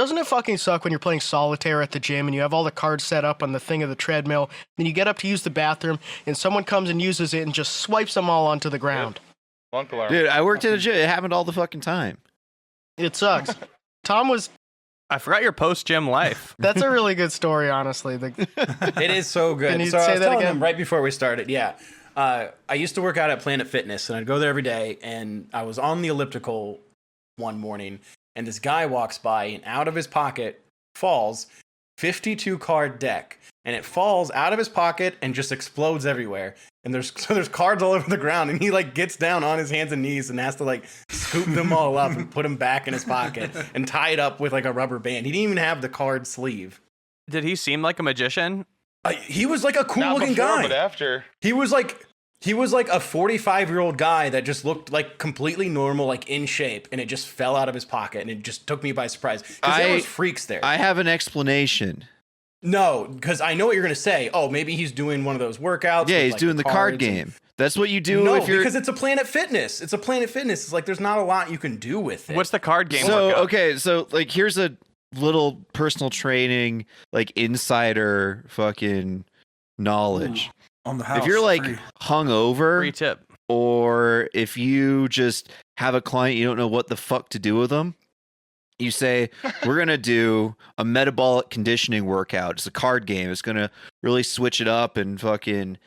Doesn't it fucking suck when you're playing solitaire at the gym and you have all the cards set up on the thing of the treadmill, then you get up to use the bathroom and someone comes and uses it and just swipes them all onto the ground? Bunk alarm. Dude, I worked at a gym. It happened all the fucking time. It sucks. Tom was... I forgot your post-gym life. That's a really good story, honestly. It is so good. Can you so say I was that telling again? him right before we started, yeah. I used to work out at Planet Fitness, and I'd go there every day, and I was on the elliptical one morning, and this guy walks by, and out of his pocket falls 52 card deck, and it falls out of his pocket and just explodes everywhere. And there's cards all over the ground, and he like gets down on his hands and knees and has to like scoop them all up and put them back in his pocket and tie it up with like a rubber band. He didn't even have the card sleeve. Did he seem like a magician? He was like a cool Not looking before, guy. but after. He was like a 45-year-old guy that just looked like completely normal, like in shape, and it just fell out of his pocket, and it just took me by surprise. Because there was freaks there. I have an explanation. No, because I know what you're gonna say. Oh, maybe he's doing one of those workouts. Yeah, with, he's like, doing the card game. That's what you do No, if you're... because it's a Planet Fitness. It's a Planet Fitness. It's like there's not a lot you can do with it. What's the card game? So, workout? okay, so like here's a little personal training, like insider fucking knowledge. On the house. If you're like free. hungover, Free tip. or if you just have a client you don't know what the fuck to do with them, you say, we're going to do a metabolic conditioning workout. It's a card game. It's going to really switch it up and fucking,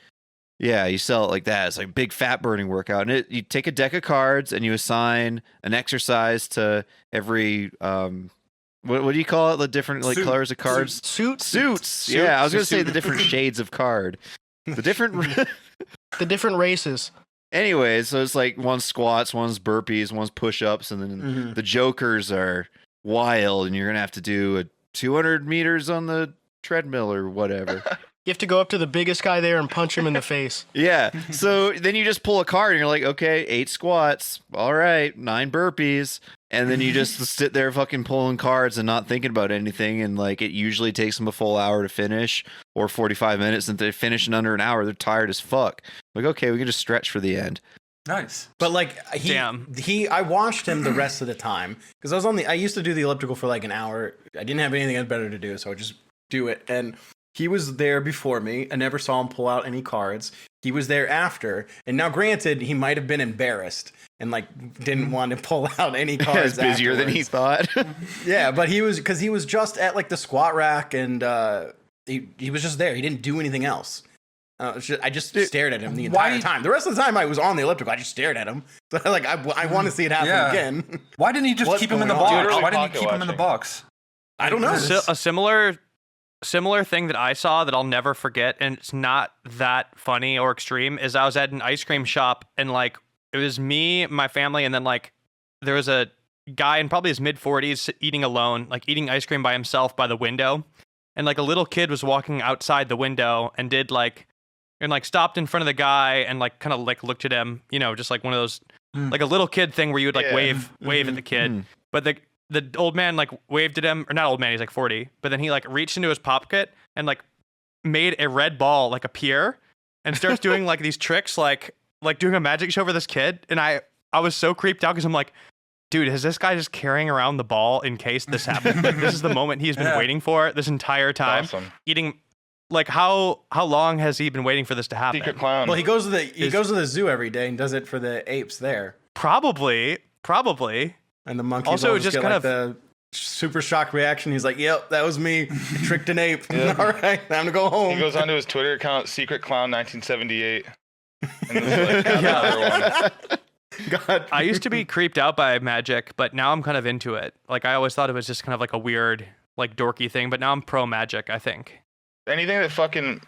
yeah, you sell it like that. It's like a big fat burning workout. And you take a deck of cards and you assign an exercise to every, what do you call it? The different like colors of cards? Suits. Yeah, I was going to say the different shades of card. The different races. Anyway, so it's like one's squats, one's burpees, one's push-ups, and then the jokers are wild, and you're gonna have to do a 200 meters on the treadmill or whatever. You have to go up to the biggest guy there and punch him in the face. Yeah. So then you just pull a card, and you're like, okay, 8 squats, all right, 9 burpees, and then you just sit there fucking pulling cards and not thinking about anything, and like it usually takes them a full hour to finish, or 45 minutes, and they finish in under an hour. They're tired as fuck. Like, okay, we can just stretch for the end. Nice. But like I watched him the rest of the time because I used to do the elliptical for like an hour. I didn't have anything better to do, so I would just do it. And he was there before me. I never saw him pull out any cards. He was there after. And now granted, he might have been embarrassed and like didn't want to pull out any cards. It's busier than he thought. Yeah, but he was just at like the squat rack and he was just there. He didn't do anything else. I just stared at him the entire time. The rest of the time I was on the elliptical, I just stared at him. So like I want to see it happen again. Why didn't he just keep him in the box? Why didn't he keep him in the box? I don't know. A similar thing that I saw that I'll never forget, and it's not that funny or extreme, is I was at an ice cream shop, and like it was me, my family, and then like there was a guy in probably his mid-40s eating alone, like eating ice cream by himself by the window, and like a little kid was walking outside the window and stopped in front of the guy and like kind of like looked at him, you know, just like one of those like a little kid thing where you would like wave at the kid, but the old man like waved at him, or not old man, he's like 40, but then he like reached into his pocket and like made a red ball like appear and starts doing like these tricks like doing a magic show for this kid. And I was so creeped out because I'm like, dude, is this guy just carrying around the ball in case this happens? Like, this is the moment he's been waiting for this entire time. Awesome. Eating, like how long has he been waiting for this to happen? Secret clown. Well, he goes to the zoo every day and does it for the apes there. Probably. And the monkeys Also, just get kind like of the super shock reaction. He's like, "Yep, that was me. Tricked an ape. All right, time to go home." He goes onto his Twitter account, Secret Clown 1978. And this is like another one. God. I used to be creeped out by magic, but now I'm kind of into it. Like I always thought it was just kind of like a weird, like dorky thing, but now I'm pro magic, I think. Anything that fucking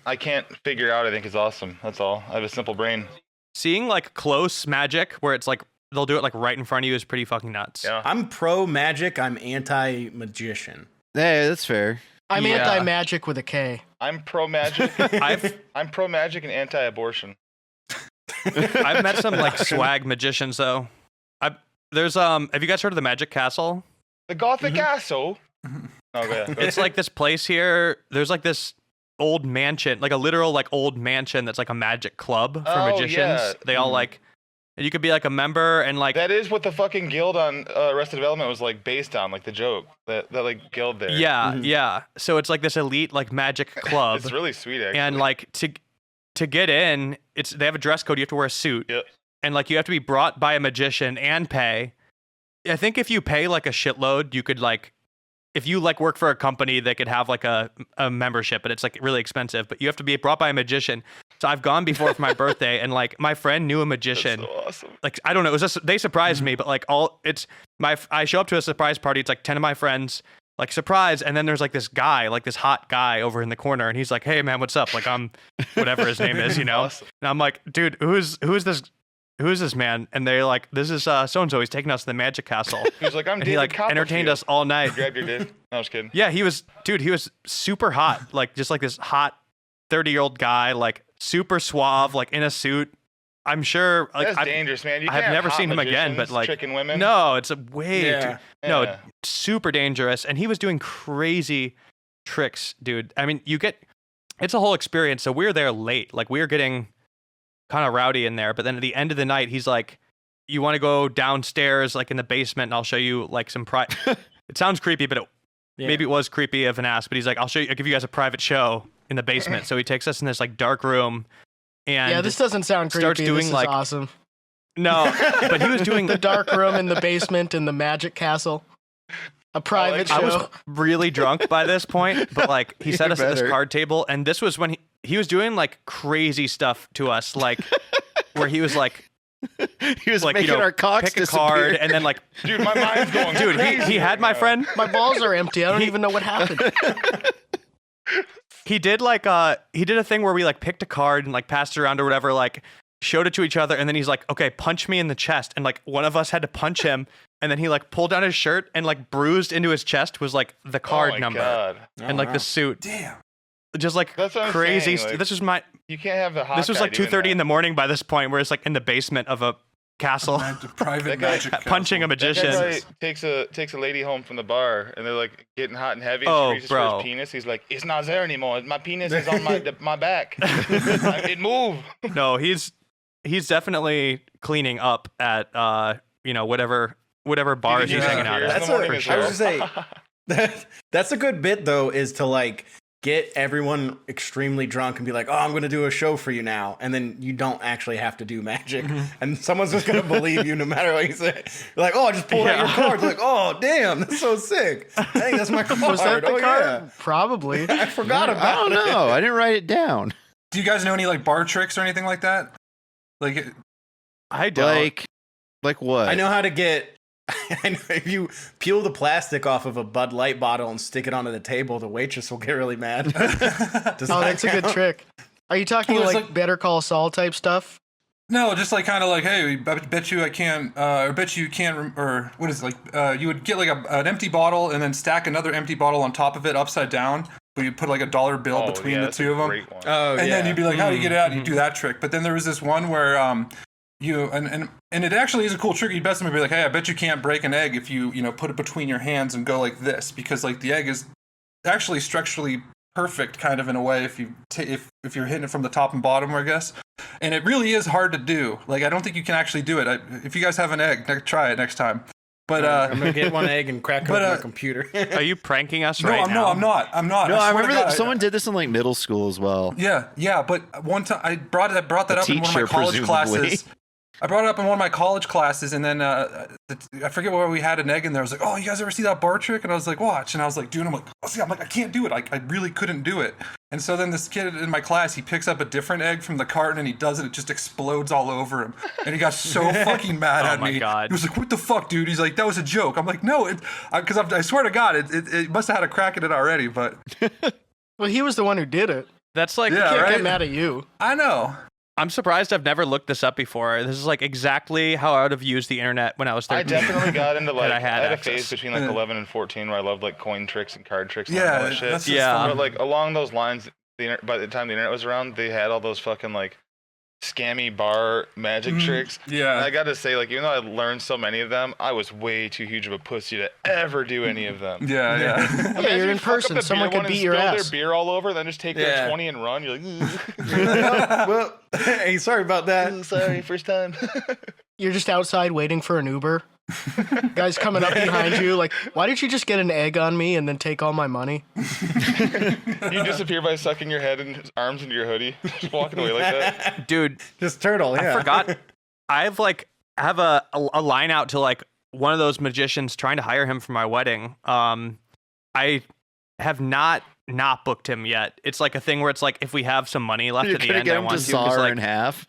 I can't figure out, I think is awesome. That's all. I have a simple brain. Seeing like close magic where it's like they'll do it like right in front of you is pretty fucking nuts. Yeah. I'm pro magic. I'm anti magician. Hey, that's fair. I'm anti-magic with a K. I'm pro magic. I'm pro magic and anti-abortion. I've met some like swag magicians though. Have you guys heard of the Magic Castle? The Gothic Castle. Oh yeah. It's like this place here. There's like this old mansion, like a literal like old mansion that's like a magic club for magicians. Yeah. They all like And you could be like a member and like. That is what the fucking guild on Arrested Development was like based on, like the joke that like guild there. Yeah, yeah. So it's like this elite like magic club. It's really sweet actually. And like to get in, they have a dress code. You have to wear a suit. Yep. And like you have to be brought by a magician and pay. I think if you pay like a shitload, you could like, if you like work for a company, they could have like a membership, but it's like really expensive. But you have to be brought by a magician. So I've gone before for my birthday, and like my friend knew a magician. That's so awesome. Like I don't know, it was just, they surprised me, but like I show up to a surprise party. It's like 10 of my friends, like surprise, and then there's like this guy, like this hot guy over in the corner, and he's like, "Hey man, what's up?" Like I'm whatever his name is, you know. Awesome. And I'm like, "Dude, who's this man?" And they're like, "This is so and so. He's taking us to the Magic Castle." He was like, "I'm And David he like entertained us all night. Grabbed your dick. No, I was kidding. Yeah, he was super hot, like just like this hot 30-year-old guy, like super suave, like in a suit. I'm sure like That's dangerous, man. You I've can't never have seen hot him again, but magicians like tricking women. no, it's a way Yeah. no, Yeah. super dangerous. And he was doing crazy tricks, dude. I mean, it's a whole experience. So we were there late, like we were getting kind of rowdy in there. But then at the end of the night, he's like, "You want to go downstairs, like in the basement, and I'll show you like some It sounds creepy, but maybe it was creepy of an ass. But he's like, I'll give you guys a private show in the basement." So he takes us in this like dark room. And yeah, this doesn't sound creepy. starts doing this is like awesome. No, but he was doing The dark room in the basement in the Magic Castle. A private show. I was really drunk by this point, but like he set Even us at this better. card table, and this was when he was doing like crazy stuff to us, like where he was like He was like making our cocks pick a disappear. card and then like Dude, my mind's going dude crazy he had right my now. friend. My balls are empty. I don't even know what happened. He did like he did a thing where we like picked a card and like passed it around or whatever, like showed it to each other, and then he's like, "Okay, punch me in the chest," and like one of us had to punch him, and then he like pulled down his shirt and like bruised into his chest was like the card Oh my number God. and like the suit, Damn. just like That's what I'm crazy. saying, like, This was my You can't have the hot this was guy like doing 2:30 in the that. morning by this point, where it's like in the basement of a castle, Private That guy- magic punching a castle. That guy magician. probably takes a lady home from the bar, and they're like getting hot and heavy. Oh, She reaches for bro. his penis. He's like, "It's not there anymore. My penis is on my back. It moved." No, he's definitely cleaning up at whatever bars he's Yeah. hanging out Yeah. at. That's the morning a, as I was well. gonna say that's a good bit though, is to like get everyone extremely drunk and be like, "Oh, I'm gonna do a show for you now," and then you don't actually have to do magic, and someone's just gonna believe you no matter what you say. You're like, "Oh, I just pulled out your cards." Like, "Oh, damn, that's so sick. Hey, that's my card." Was that the oh, card? Yeah. Probably. I forgot I about don't it. know. I didn't write it down. Do you guys know any like bar tricks or anything like that? Like, I don't. Like what? I know how to get. I know if you peel the plastic off of a Bud Light bottle and stick it onto the table, the waitress will get really mad. Does Oh, that that's a good count? trick. Are you talking Well, it's like Better Call Saul type stuff? no, just like kind of like, hey, I bet you I can't, or bet you can't, or what is it, like, you would get like an empty bottle and then stack another empty bottle on top of it upside down. But you put like a dollar bill Oh, between yeah, the that's two a of them. great one. Oh, And yeah. then you'd be like, how do you get it out? And you do that trick. But then there was this one where and it actually is a cool trick. You bet somebody be like, hey, I bet you can't break an egg if you put it between your hands and go like this, because like the egg is actually structurally perfect kind of in a way if you're hitting it from the top and bottom, I guess. And it really is hard to do. Like I don't think you can actually do it. If you guys have an egg, try it next time. But I'm gonna get one egg and crack it but, on my computer. Are you pranking us no, right now? I'm not. No, I swear to remember God, that someone did this in like middle school as well. Yeah, but one time I brought that up in one of my teacher, college presumably. classes. I brought it up in one of my college classes, and then I forget where we had an egg in there. I was like, "Oh, you guys ever see that bar trick?" And I was like, "Watch!" And I was like, "Dude," I'm like, I can't do it. I really couldn't do it." And so then this kid in my class, he picks up a different egg from the carton and he does it. It just explodes all over him, and he got so fucking mad at my me. God. He was like, "What the fuck, dude?" He's like, "That was a joke." I'm like, "No, because I swear to God, it must have had a crack at it already." But Well, he was the one who did it. That's like Yeah, Can't right? get mad at you. I know. I'm surprised I've never looked this up before. This is like exactly how I would have used the internet when I was 13. I definitely got into like I I had had a access. phase between like 11 and 14 where I loved like coin tricks and card tricks and Yeah, all that shit. that's just Yeah. fun. But like along those lines, by the time the internet was around, they had all those fucking like scammy bar magic tricks. Yeah. And I got to say, like, even though I learned so many of them, I was way too huge of a pussy to ever do any of them. Yeah. Yeah, Imagine you're you in fuck up person. the Someone beer could one beat and your spill ass. their beer all over, then just take Yeah. their 20 and run. You're like, well, hey, sorry about that. sorry, first time. You're just outside waiting for an Uber. Guy's coming up behind you, like, why didn't you just get an egg on me and then take all my money? You disappear by sucking your head and his arms into your hoodie, just walking away like that. Dude, Just turtle, yeah. I forgot. I have a line out to like one of those magicians trying to hire him for my wedding. I have not booked him yet. It's like a thing where it's like if we have some money left You're at the gonna end, get I him want to to. saw 'Cause, her like, in half.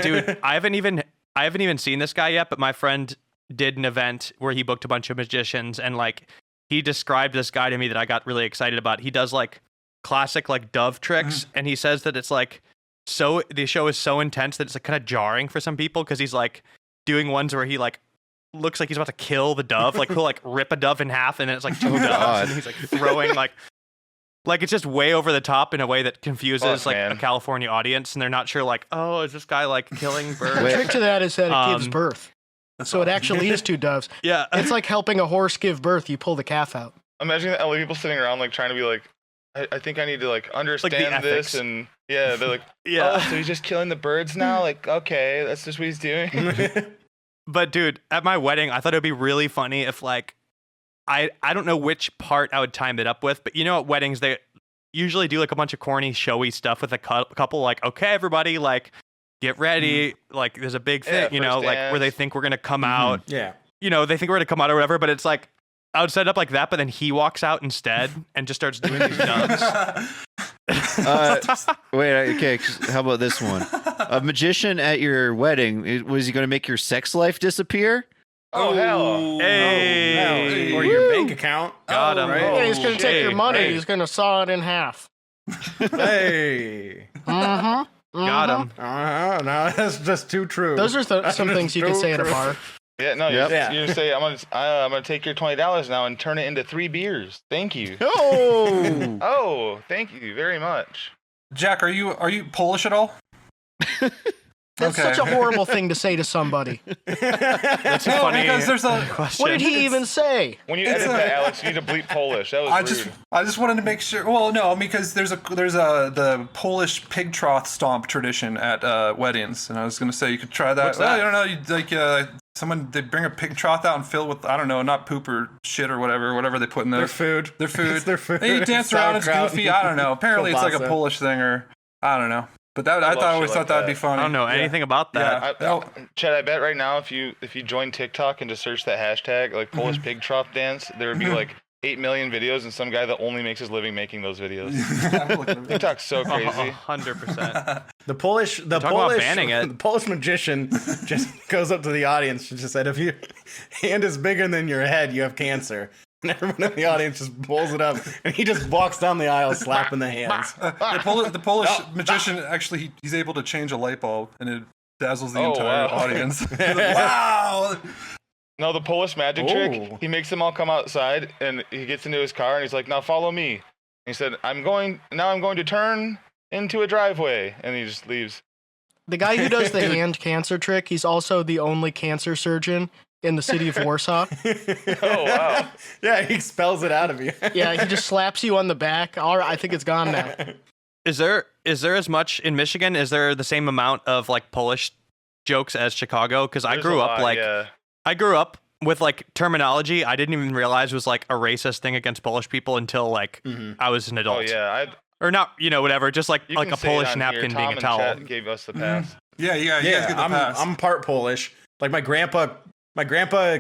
dude, I haven't even seen this guy yet, but my friend did an event where he booked a bunch of magicians, and like he described this guy to me that I got really excited about. He does like classic like dove tricks, and he says that it's like the show is so intense that it's like kind of jarring for some people because he's like doing ones where he like looks like he's about to kill the dove, like he'll like rip a dove in half, and then it's like two doves, God. and he's like throwing like it's just way over the top in a way that confuses Fuck, like man. a California audience, and they're not sure like, oh, is this guy like killing birds? The Wait. trick to that is that it gives Um, birth. So it actually is two doves. Yeah. It's like helping a horse give birth. You pull the calf out. Imagine the LA people sitting around like trying to be like, I think I need to like understand ethics. this, and yeah, they're like, Yeah. oh, so he's just killing the birds now? Like, okay, that's just what he's doing. But dude, at my wedding, I thought it would be really funny if like I don't know which part I would time it up with, but you know at weddings they usually do like a bunch of corny showy stuff with a couple like, okay, everybody, like get ready, like there's a big thing, Yeah, you know, first like where they dance. think we're going to come out, Yeah. you know, they think we're going to come out or whatever, but it's like I would set it up like that, but then he walks out instead and just starts doing these dance. Wait, okay. How about this one? A magician at your wedding. Was he going to make your sex life disappear? Oh, hell. Hey. Or your bank account. Got him. Right? Yeah, he's going to take your shit. money. Right. He's going to saw it in half. Hey. Mm-hmm. Got him. No, that's just too true. Those are some That things is you can so say at a true. bar. Yeah, no, Yep. Yeah. you say, I'm gonna take your $20 now and turn it into 3 beers. Thank you. Oh! Oh, thank you very much. Jack, are you Polish at all? That's Okay. such a horrible thing to say to somebody. That's a No, funny because there's a. question. What did he even say? When you It's edit a- that, Alex, you need to bleep Polish. That was rude. I just wanted to make sure. Well, no, because there's the Polish pig trough stomp tradition at weddings, and I was gonna say you could try that. What's well, that? I don't know. You someone they bring a pig trough out and fill it with I don't know, not poop or shit or whatever they put in there. Their food. Their food. It's their food. And you dance around. It's Sauerkraut. goofy. I don't know. Apparently, it's like a Kielbasa. Polish thing, or I don't know. But that I I love always shit thought like that'd that. be funny. I don't know anything about that. Yeah. Chad, I bet right now if you join TikTok and just search that hashtag like Polish pig trough dance, there would be like 8 million videos and some guy that only makes his living making those videos. TikTok's so crazy. 100%. The Polish about banning it. The Polish magician just goes up to the audience and just said, "If your hand is bigger than your head, you have cancer." And everyone in the audience just pulls it up, and he just walks down the aisle slapping the hands. The Polish magician actually he's able to change a light bulb and it dazzles the Oh, entire wow. audience. Wow! No, the Polish magic Oh. trick, he makes them all come outside and he gets into his car and he's like, now follow me. And he said, I'm going to turn into a driveway. And he just leaves. The guy who does the hand cancer trick, he's also the only cancer surgeon in the city of Warsaw. Oh, wow. Yeah, he expels it out of you. Yeah, he just slaps you on the back. All right, I think it's gone now. Is there as much in Michigan? Is there the same amount of like Polish jokes as Chicago? Because I There's grew a up lot, like yeah. I grew up with like terminology I didn't even realize was like a racist thing against Polish people until like I was an adult. Oh, yeah. Or not, you know, whatever. Just like You like can a say it Polish on napkin here. being Tom a and towel. Chet gave us the pass. Yeah, you guys get the pass. I'm part Polish. Like my grandpa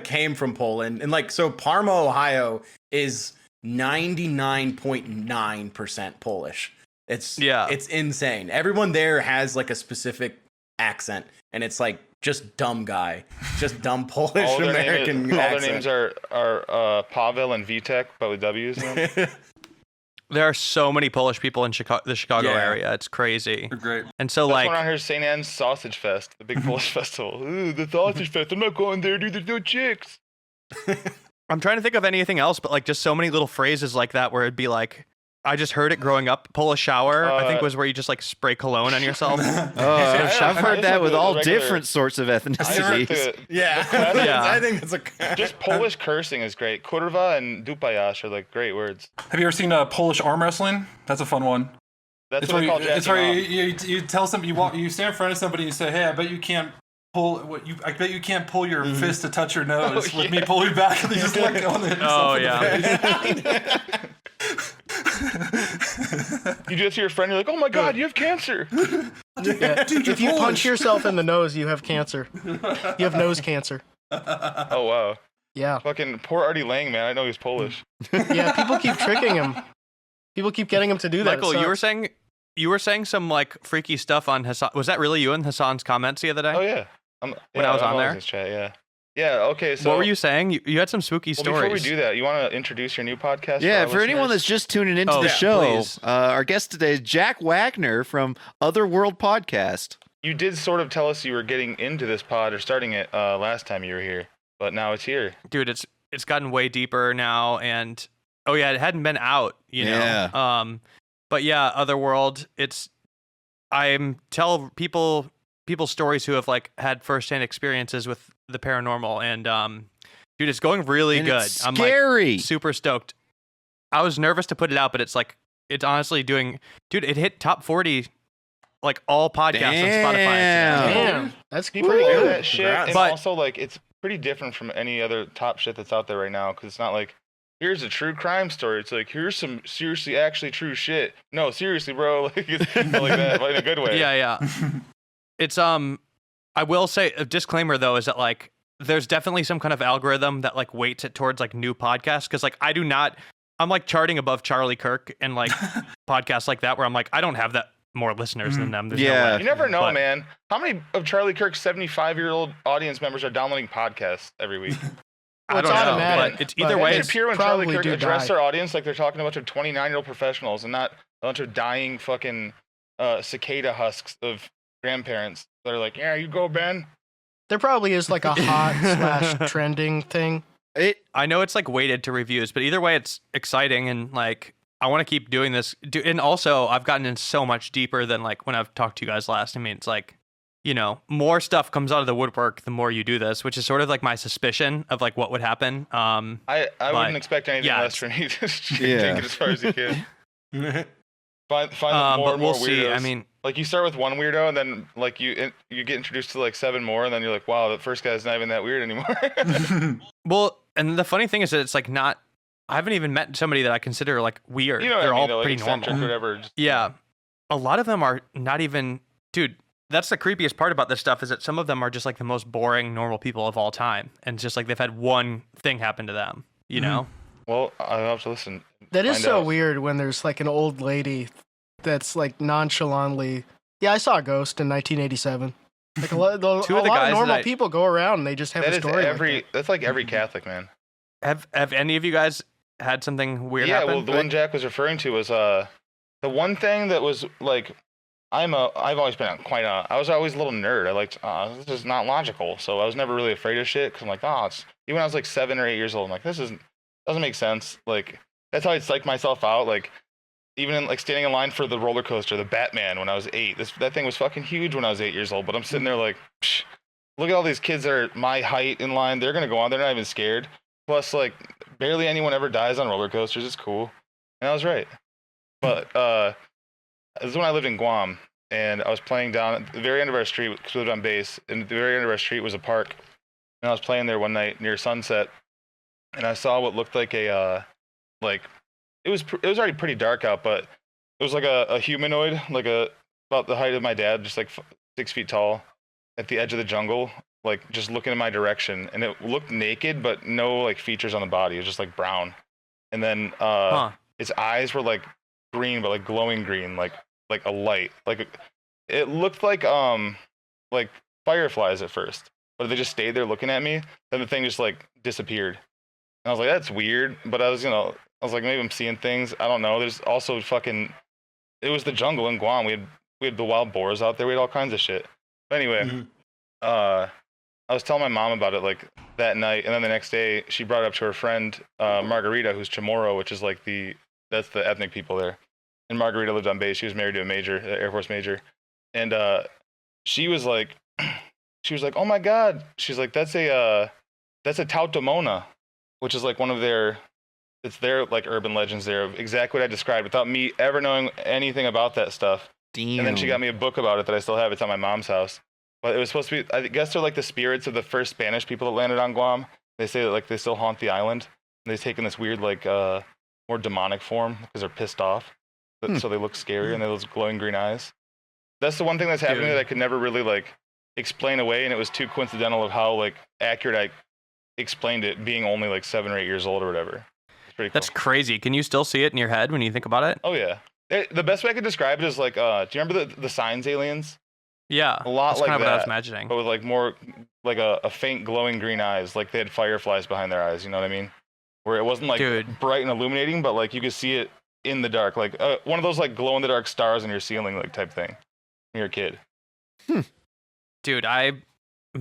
came from Poland, and like so Parma, Ohio is 99.9% Polish. It's insane. Everyone there has like a specific accent, and it's like just dumb guy, just dumb Polish All their American names accent. are Pavel and Vitek, but with W's in them. There are so many Polish people in the Chicago Yeah. area. It's crazy. They're great. And so That's like one around here, St. Anne's Sausage Fest, the big Polish festival. Ooh, the Sausage Fest. I'm not going there, dude. There's no chicks. I'm trying to think of anything else, but like just so many little phrases like that where it'd be like, I just heard it growing up. Polish shower, I think was where you just like spray cologne on yourself. I've heard that with all regular- different sorts of I heard ethnicities. Yeah, Yeah. I think that's a just Polish cursing is great. Kurwa and dupayash are like great words. Have you ever seen Polish arm wrestling? That's a fun one. That's It's what where we call it's jacking where off. you tell somebody you stand in front of somebody and you say, "Hey, I bet you can't pull. I bet you can't pull your fist to touch your nose with me pulling back, and they just let go. You do it to your friend. You're like, oh my god, you have cancer. Yeah. Dude, If you punch yourself in the nose, you have cancer. You have nose cancer. Oh wow. Yeah. Fucking poor Artie Lang, man. I know he's Polish. Yeah, people keep tricking him. People keep getting him to do that. Michael, you were saying some like freaky stuff on Hassan. Was that really you in Hassan's comments the other day? Oh yeah. When I was on always there? in his chat, yeah. Yeah. Okay. So What were you saying? You had some spooky stories. Before we do that, you want to introduce your new podcast? Yeah, our for anyone listeners? that's just tuning into Oh, the yeah, show, please. our guest today is Jack Wagner from Otherworld Podcast. You did sort of tell us you were getting into this pod or starting it last time you were here, but now it's here. Dude, it's gotten way deeper now, and oh yeah, it hadn't been out, you know. Yeah. But yeah, Otherworld. I'm tell people stories who have like had firsthand experiences with the paranormal, and dude, it's going really And good. it's I'm scary. like super stoked. I was nervous to put it out, but it's honestly doing, dude. It hit top 40, like all podcasts on Spotify. Damn. Damn, that's Pretty good at that shit, Congrats. and But- also like it's pretty different from any other top shit that's out there right now because it's not like here's a true crime story. It's like here's some seriously actually true shit. No, seriously, bro, like it's not like that, but in a good way. Yeah. It's I will say a disclaimer though is that like there's definitely some kind of algorithm that like weights it towards like new podcasts because like I'm like charting above Charlie Kirk and like podcasts like that where I'm like I don't have that more listeners than them. There's no Yeah. way. You never know, But- man. How many of Charlie Kirk's 75-year-old audience members are downloading podcasts every week? I it's don't know, automatic, but it's but either it way. It It's, appear when Charlie probably Kirk do address die. their audience like they're talking to a bunch of 29-year-old professionals and not a bunch of dying fucking cicada husks of grandparents. They're like, yeah, you go, Ben. There probably is like a hot / trending thing. I know it's like weighted to reviews, but either way, it's exciting and like I want to keep doing this. And also, I've gotten in so much deeper than like when I've talked to you guys last. I mean, it's like, you know, more stuff comes out of the woodwork the more you do this, which is sort of like my suspicion of like what would happen. I wouldn't expect anything yeah, less from you. Just Yeah. take it as far as you can. Find more but and more we'll see. weirdos. I mean, like you start with one weirdo and then like you get introduced to like 7 more and then you're like, wow, the first guy's not even that weird anymore. well, and the funny thing is that it's like not. I haven't even met somebody that I consider like weird. You know what They're I mean, all though, like pretty eccentric normal. or whatever. Just, Yeah. A lot of them are not even, dude, that's the creepiest part about this stuff is that some of them are just like the most boring normal people of all time. And it's just like they've had one thing happen to them, you know? Well, I'll have to listen. That is Find so out. weird when there's like an old lady that's like nonchalantly. Yeah, I saw a ghost in 1987. Like a lot of Two of the lot guys of normal that I- people go around and they just have That a is story. that's like every Catholic, man. Have any of you guys had something weird Yeah, happen? well, the one Jack was referring to was the one thing that was like I've always been I was always a little nerd. I liked this is not logical, so I was never really afraid of shit because I'm like, it's even when I was like 7 or 8 years old, I'm like, this doesn't make sense. Like that's how I'd psych myself out. Like even in like standing in line for the roller coaster, the Batman when I was 8. That thing was fucking huge when I was 8 years old. But I'm sitting there like, psh, look at all these kids that are my height in line. They're gonna go on. They're not even scared. Plus, like barely anyone ever dies on roller coasters. It's cool, and I was right. But this is when I lived in Guam, and I was playing down at the very end of our street because we lived on base. And at the very end of our street was a park, and I was playing there one night near sunset, and I saw what looked like a like it was already pretty dark out, but it was like a humanoid, like about the height of my dad, just like 6 feet tall, at the edge of the jungle, like just looking in my direction, and it looked naked, but no like features on the body. It was just like brown, and then its eyes were like green, but like glowing green, like a light. Like it looked like fireflies at first, but they just stayed there looking at me. Then the thing just like disappeared, and I was like, that's weird. But I was like, maybe I'm seeing things. I don't know. There's also it was the jungle in Guam. We had the wild boars out there. We had all kinds of shit. But anyway, I was telling my mom about it like that night, and then the next day she brought it up to her friend Margarita, who's Chamorro, which is like that's the ethnic people there. And Margarita lived on base. She was married to a major, Air Force major, and she was like, oh my god, she's like, that's a tautomona, which is like one of their like urban legends there of exactly what I described without me ever knowing anything about that stuff. Damn. And then she got me a book about it that I still have. It's at my mom's house. But it was supposed to be. I guess they're like the spirits of the first Spanish people that landed on Guam. They say that like they still haunt the island. And they've taken this weird like more demonic form because they're pissed off. So they look scary and they have those glowing green eyes. That's the one thing that's happening that I could never really like explain away, and it was too coincidental of how like accurate I explained it, being only like 7 or 8 years old or whatever. It's pretty cool. That's crazy. Can you still see it in your head when you think about it? Oh yeah. The best way I could describe it is like, do you remember the Signs aliens? Yeah. A lot that's like kind of that, what I was imagining. but with like more like a faint glowing green eyes, like they had fireflies behind their eyes. You know what I mean? Where it wasn't like bright and illuminating, but like you could see it in the dark, like one of those like glow in the dark stars in your ceiling, like type thing. When you're a kid. Dude, I'm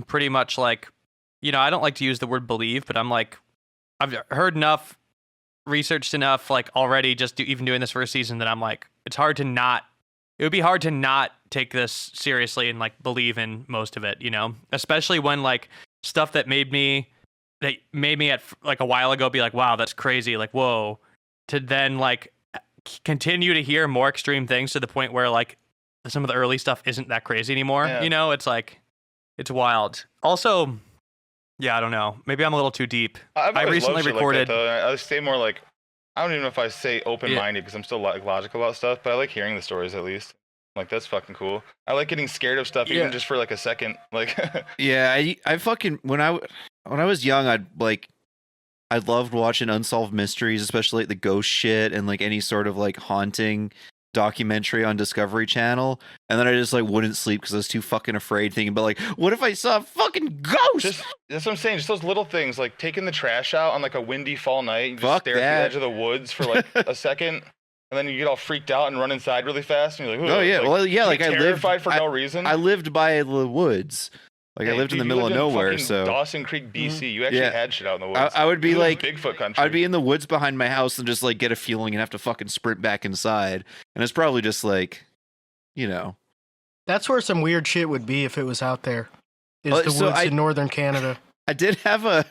pretty much like, I don't like to use the word believe, but I'm like, I've heard enough, researched enough, like already just even doing this for a season that I'm like, it would be hard to not take this seriously and like believe in most of it, especially when like stuff that made me at like a while ago be like, wow, that's crazy. Like, whoa, to then like continue to hear more extreme things to the point where like some of the early stuff isn't that crazy anymore. Yeah. It's like, it's wild. Also, yeah, I don't know. Maybe I'm a little too deep. I recently recorded. Like that, though. I stay more like, I don't even know if I say open-minded because I'm still like logical about stuff, but I like hearing the stories at least. Like, that's fucking cool. I like getting scared of stuff even just for like a second. Like, yeah, I fucking when I was young, I loved watching unsolved mysteries, especially like the ghost shit and like any sort of like haunting documentary on Discovery Channel. And then I just like wouldn't sleep because I was too fucking afraid, thinking about like, what if I saw a fucking ghost? That's what I'm saying. Just those little things, like taking the trash out on like a windy fall night. You just stare at the edge of the woods for like a second. And then you get all freaked out and run inside really fast, and you're like, "Oh yeah, like, well, yeah." Like I lived terrified for no reason. I lived by the woods. Like I lived in the middle of nowhere, so Dawson Creek, BC. You actually had shit out in the woods. I would be like Bigfoot country. I'd be in the woods behind my house and just like get a feeling and have to fucking sprint back inside. And it's probably just like, That's where some weird shit would be if it was out there. The woods in northern Canada. I did have a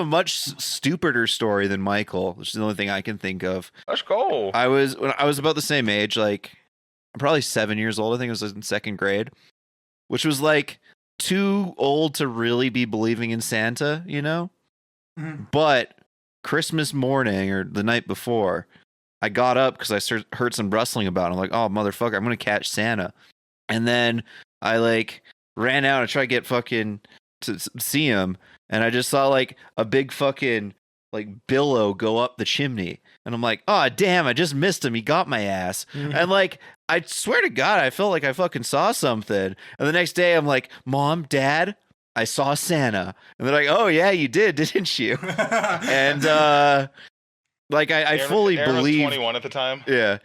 much stupider story than Michael, which is the only thing I can think of. Let's go. When I was about the same age, like I'm probably 7 years old. I think it was in second grade, which was like too old to really be believing in Santa, Mm-hmm. But Christmas morning or the night before, I got up because I heard some rustling about it. I'm like, oh motherfucker, I'm gonna catch Santa. And then I like ran out and tried to get fucking to see him, and I just saw like a big fucking like billow go up the chimney, and I'm like, oh damn, I just missed him. He got my ass. And like, I swear to God, I felt like I fucking saw something. And the next day I'm like, Mom, Dad, I saw Santa. And they're like, oh yeah, you did, didn't you? And like I fully believe. Was 21 at the time. Yeah.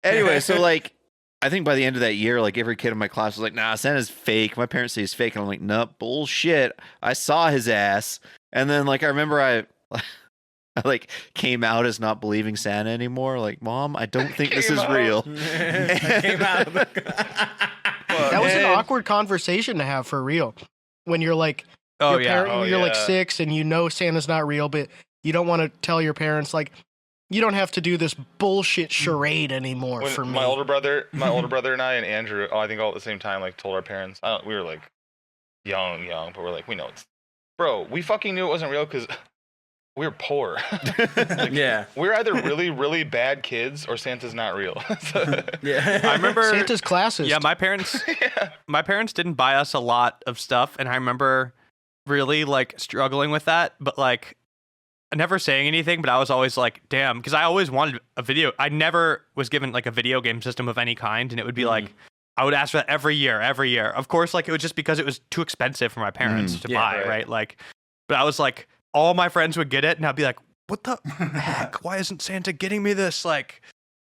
Anyway, so like I think by the end of that year, like every kid in my class was like, nah, Santa's fake. My parents say he's fake. And I'm like, nope, bullshit. I saw his ass. And then like I remember I like came out as not believing Santa anymore. Like, Mom, I don't think this is real. Came out of That was an awkward conversation to have for real. When you're like, you're like 6 and Santa's not real, but you don't want to tell your parents like, you don't have to do this bullshit charade anymore for me. My older brother and I and Andrew, I think all at the same time, like told our parents. We were like young, but we're like, we know it's, bro. We fucking knew it wasn't real because we were poor. Like, we're either really, really bad kids or Santa's not real. I remember Santa's classist. Yeah, my parents didn't buy us a lot of stuff, and I remember really like struggling with that, but like never saying anything. But I was always like, damn, because I always wanted a video. I never was given like a video game system of any kind, and it would be like I would ask for that every year. Of course, like it was just because it was too expensive for my parents to buy, right? Like, but I was like, all my friends would get it, and I'd be like, what the heck? Why isn't Santa getting me this? Like,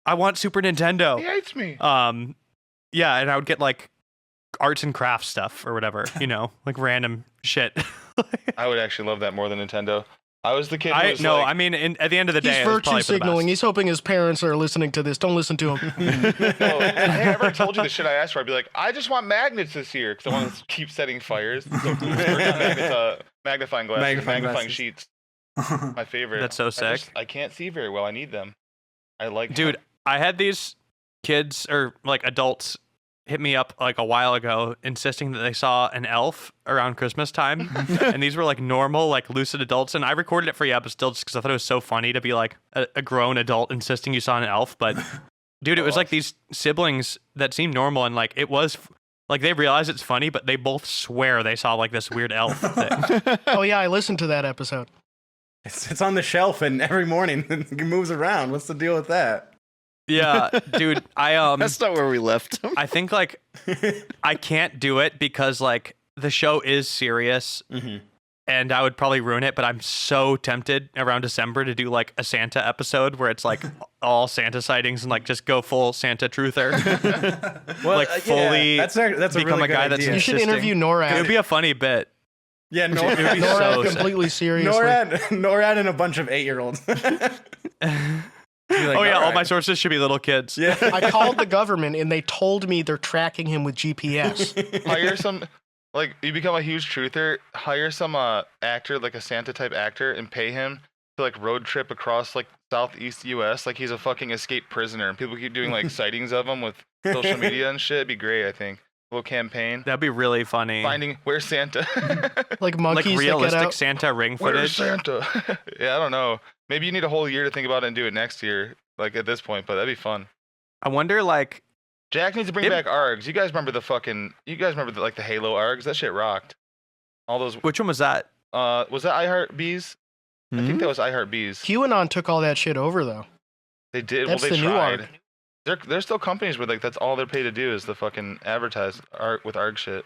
I want Super Nintendo. He hates me. Yeah, and I would get like arts and crafts stuff or whatever, like random shit. I would actually love that more than Nintendo. I was the kid. At the end of the day, he's virtue signaling. He's hoping his parents are listening to this. Don't listen to him. I never told you the shit I asked for. I'd be like, I just want magnets this year because I want to keep setting fires. So, magnets, magnifying glasses, magnifying sheets. My favorite. That's so sick. I can't see very well. I need them. I like. Dude, I had these kids or like adults hit me up like a while ago insisting that they saw an elf around Christmas time. And these were like normal, like lucid adults. And I recorded it for you still just because I thought it was so funny to be like a grown adult insisting you saw an elf. But dude, it was like these siblings that seemed normal. And like it was like they realize it's funny, but they both swear they saw like this weird elf thing. Oh, yeah, I listened to that episode. It's on the shelf, and every morning it moves around. What's the deal with that? Yeah, dude, That's not where we left him. I think like I can't do it because like the show is serious and I would probably ruin it, but I'm so tempted around December to do like a Santa episode where it's like all Santa sightings and like just go full Santa truther. Well, like fully that's a become really a guy good that's idea. You should insisting. interview NORAD. It would be a funny bit. Yeah, It would be NORAD so sick. completely seriously. NORAD and a bunch of 8-year-olds. Oh yeah, all my sources should be little kids. Yeah. I called the government and they told me they're tracking him with GPS. Hire some, like, you become a huge truther, hire some actor, like a Santa type actor, and pay him to like road trip across like southeast US like he's a fucking escaped prisoner, and people keep doing like sightings of him with social media and shit. It'd be great, I think. A little campaign. That'd be really funny. Finding where's Santa? Like Like monkeys that get realistic out. Santa ring Where's footage. Santa? Yeah, I don't know. Maybe you need a whole year to think about it and do it next year, like at this point, but that'd be fun. I wonder like Jack needs to bring back ARGs. You guys remember like the Halo ARGs? That shit rocked. All those. which one was that? Was that iHeart Bees? I think that was iHeart Bees. QAnon took all that shit over, though. They did. That's well, they the new tried. ARG. There's still companies where like that's all they're paid to do is the fucking advertise ARG with ARG shit.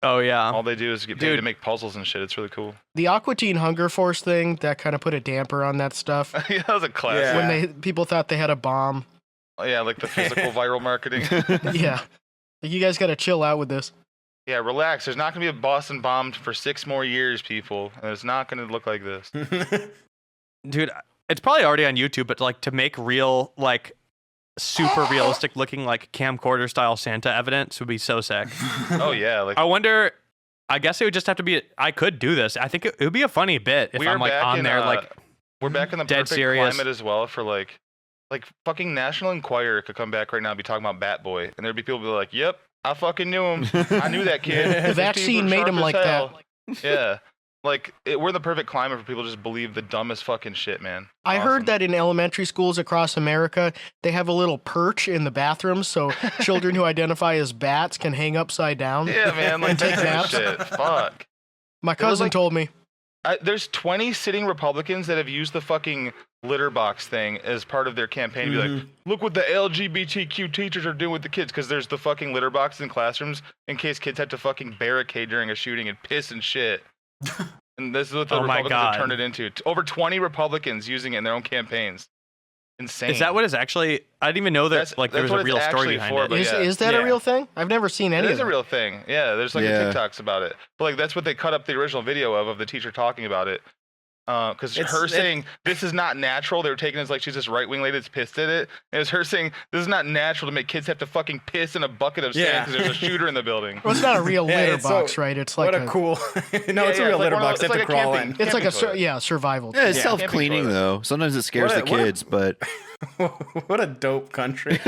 Oh yeah. All they do is get paid Dude. to make puzzles and shit. It's really cool. The Aqua Teen Hunger Force thing, that kind of put a damper on that stuff. Yeah, that was a classic. Yeah. When people thought they had a bomb. Oh, yeah, like the physical viral marketing. Yeah. Like, you guys got to chill out with this. Yeah, relax. There's not gonna be a Boston bomb for 6 more years, people, and it's not gonna look like this. Dude, it's probably already on YouTube, but like to make real, like super realistic looking, like camcorder style Santa evidence would be so sick. Oh yeah, like I wonder, I guess it would just have to be, I could do this. I think it would be a funny bit if We I'm are like back on in, there, like we're back in the dead perfect serious. climate as well for like fucking National Enquirer could come back right now and be talking about Bat Boy, and there'd be people be like, "Yep, I fucking knew him. I knew that kid. The His teeth vaccine were made sharp him as like hell." that. Yeah, like we're in the perfect climate for people to just believe the dumbest fucking shit, man. I Awesome. heard that in elementary schools across America, they have a little perch in the bathrooms so children who identify as bats can hang upside down. Yeah, man, like Take that naps. shit. Fuck. My cousin like- told me. There's 20 sitting Republicans that have used the fucking litter box thing as part of their campaign to be like, look what the LGBTQ teachers are doing with the kids, because there's the fucking litter boxes in classrooms in case kids had to fucking barricade during a shooting and piss and shit. And this is what the Oh my Republicans have God. turned it into. Over 20 Republicans using it in their own campaigns. Insane. is that what is actually, I didn't even know that like there was what a it's real story actually behind for, it. but Is, yeah. is that Yeah. a real thing? I've never seen any It of is a them. real thing. Yeah, there's like Yeah. a TikToks about it. But like that's what they cut up the original video of the teacher talking about it. Because her saying this is not natural. They were taking it as like she's this right wing lady that's pissed at it. And it was her saying this is not natural to make kids have to fucking piss in a bucket of sand Yeah. because there's a shooter in the building. Well, it's not a real Yeah, litter it's box, so- right? It's like What a cool. No, it's a real litter box. They have to crawl in. It's like a toilet. survival. Yeah, it's Yeah. self-cleaning Camping though. Sometimes it scares What the a- kids, but What a dope country.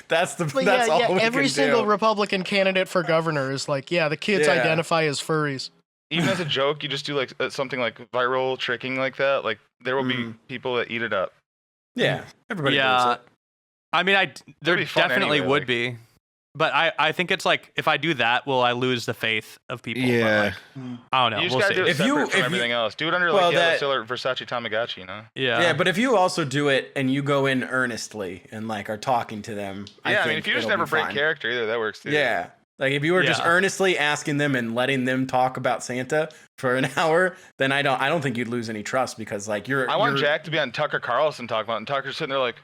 That's the. But That's all we every can single do. Republican candidate for governor is like, yeah, the kids Yeah. identify as furries. Even as a joke, you just do like something like viral tricking like that. Like there will be people that eat it up. Yeah, everybody. Yeah. does it. I mean, there be fun definitely anyway, would like- be. But I think it's like, if I do that, will I lose the faith of people? But, yeah. like, I don't know. You just We'll gotta see. do it If separate you- from if everything you- else. Do it under Well, like that- Sailor Versace Tamagotchi, you know? Yeah. Yeah, but if you also do it and you go in earnestly and like are talking to them, Yeah, I mean, think if you just it'll never be break fine. character either, that works too. Yeah. Like if you were just Yeah. earnestly asking them and letting them talk about Santa for an hour, then I don't think you'd lose any trust because like I want you're- Jack to be on Tucker Carlson talking about it, and Tucker's sitting there like,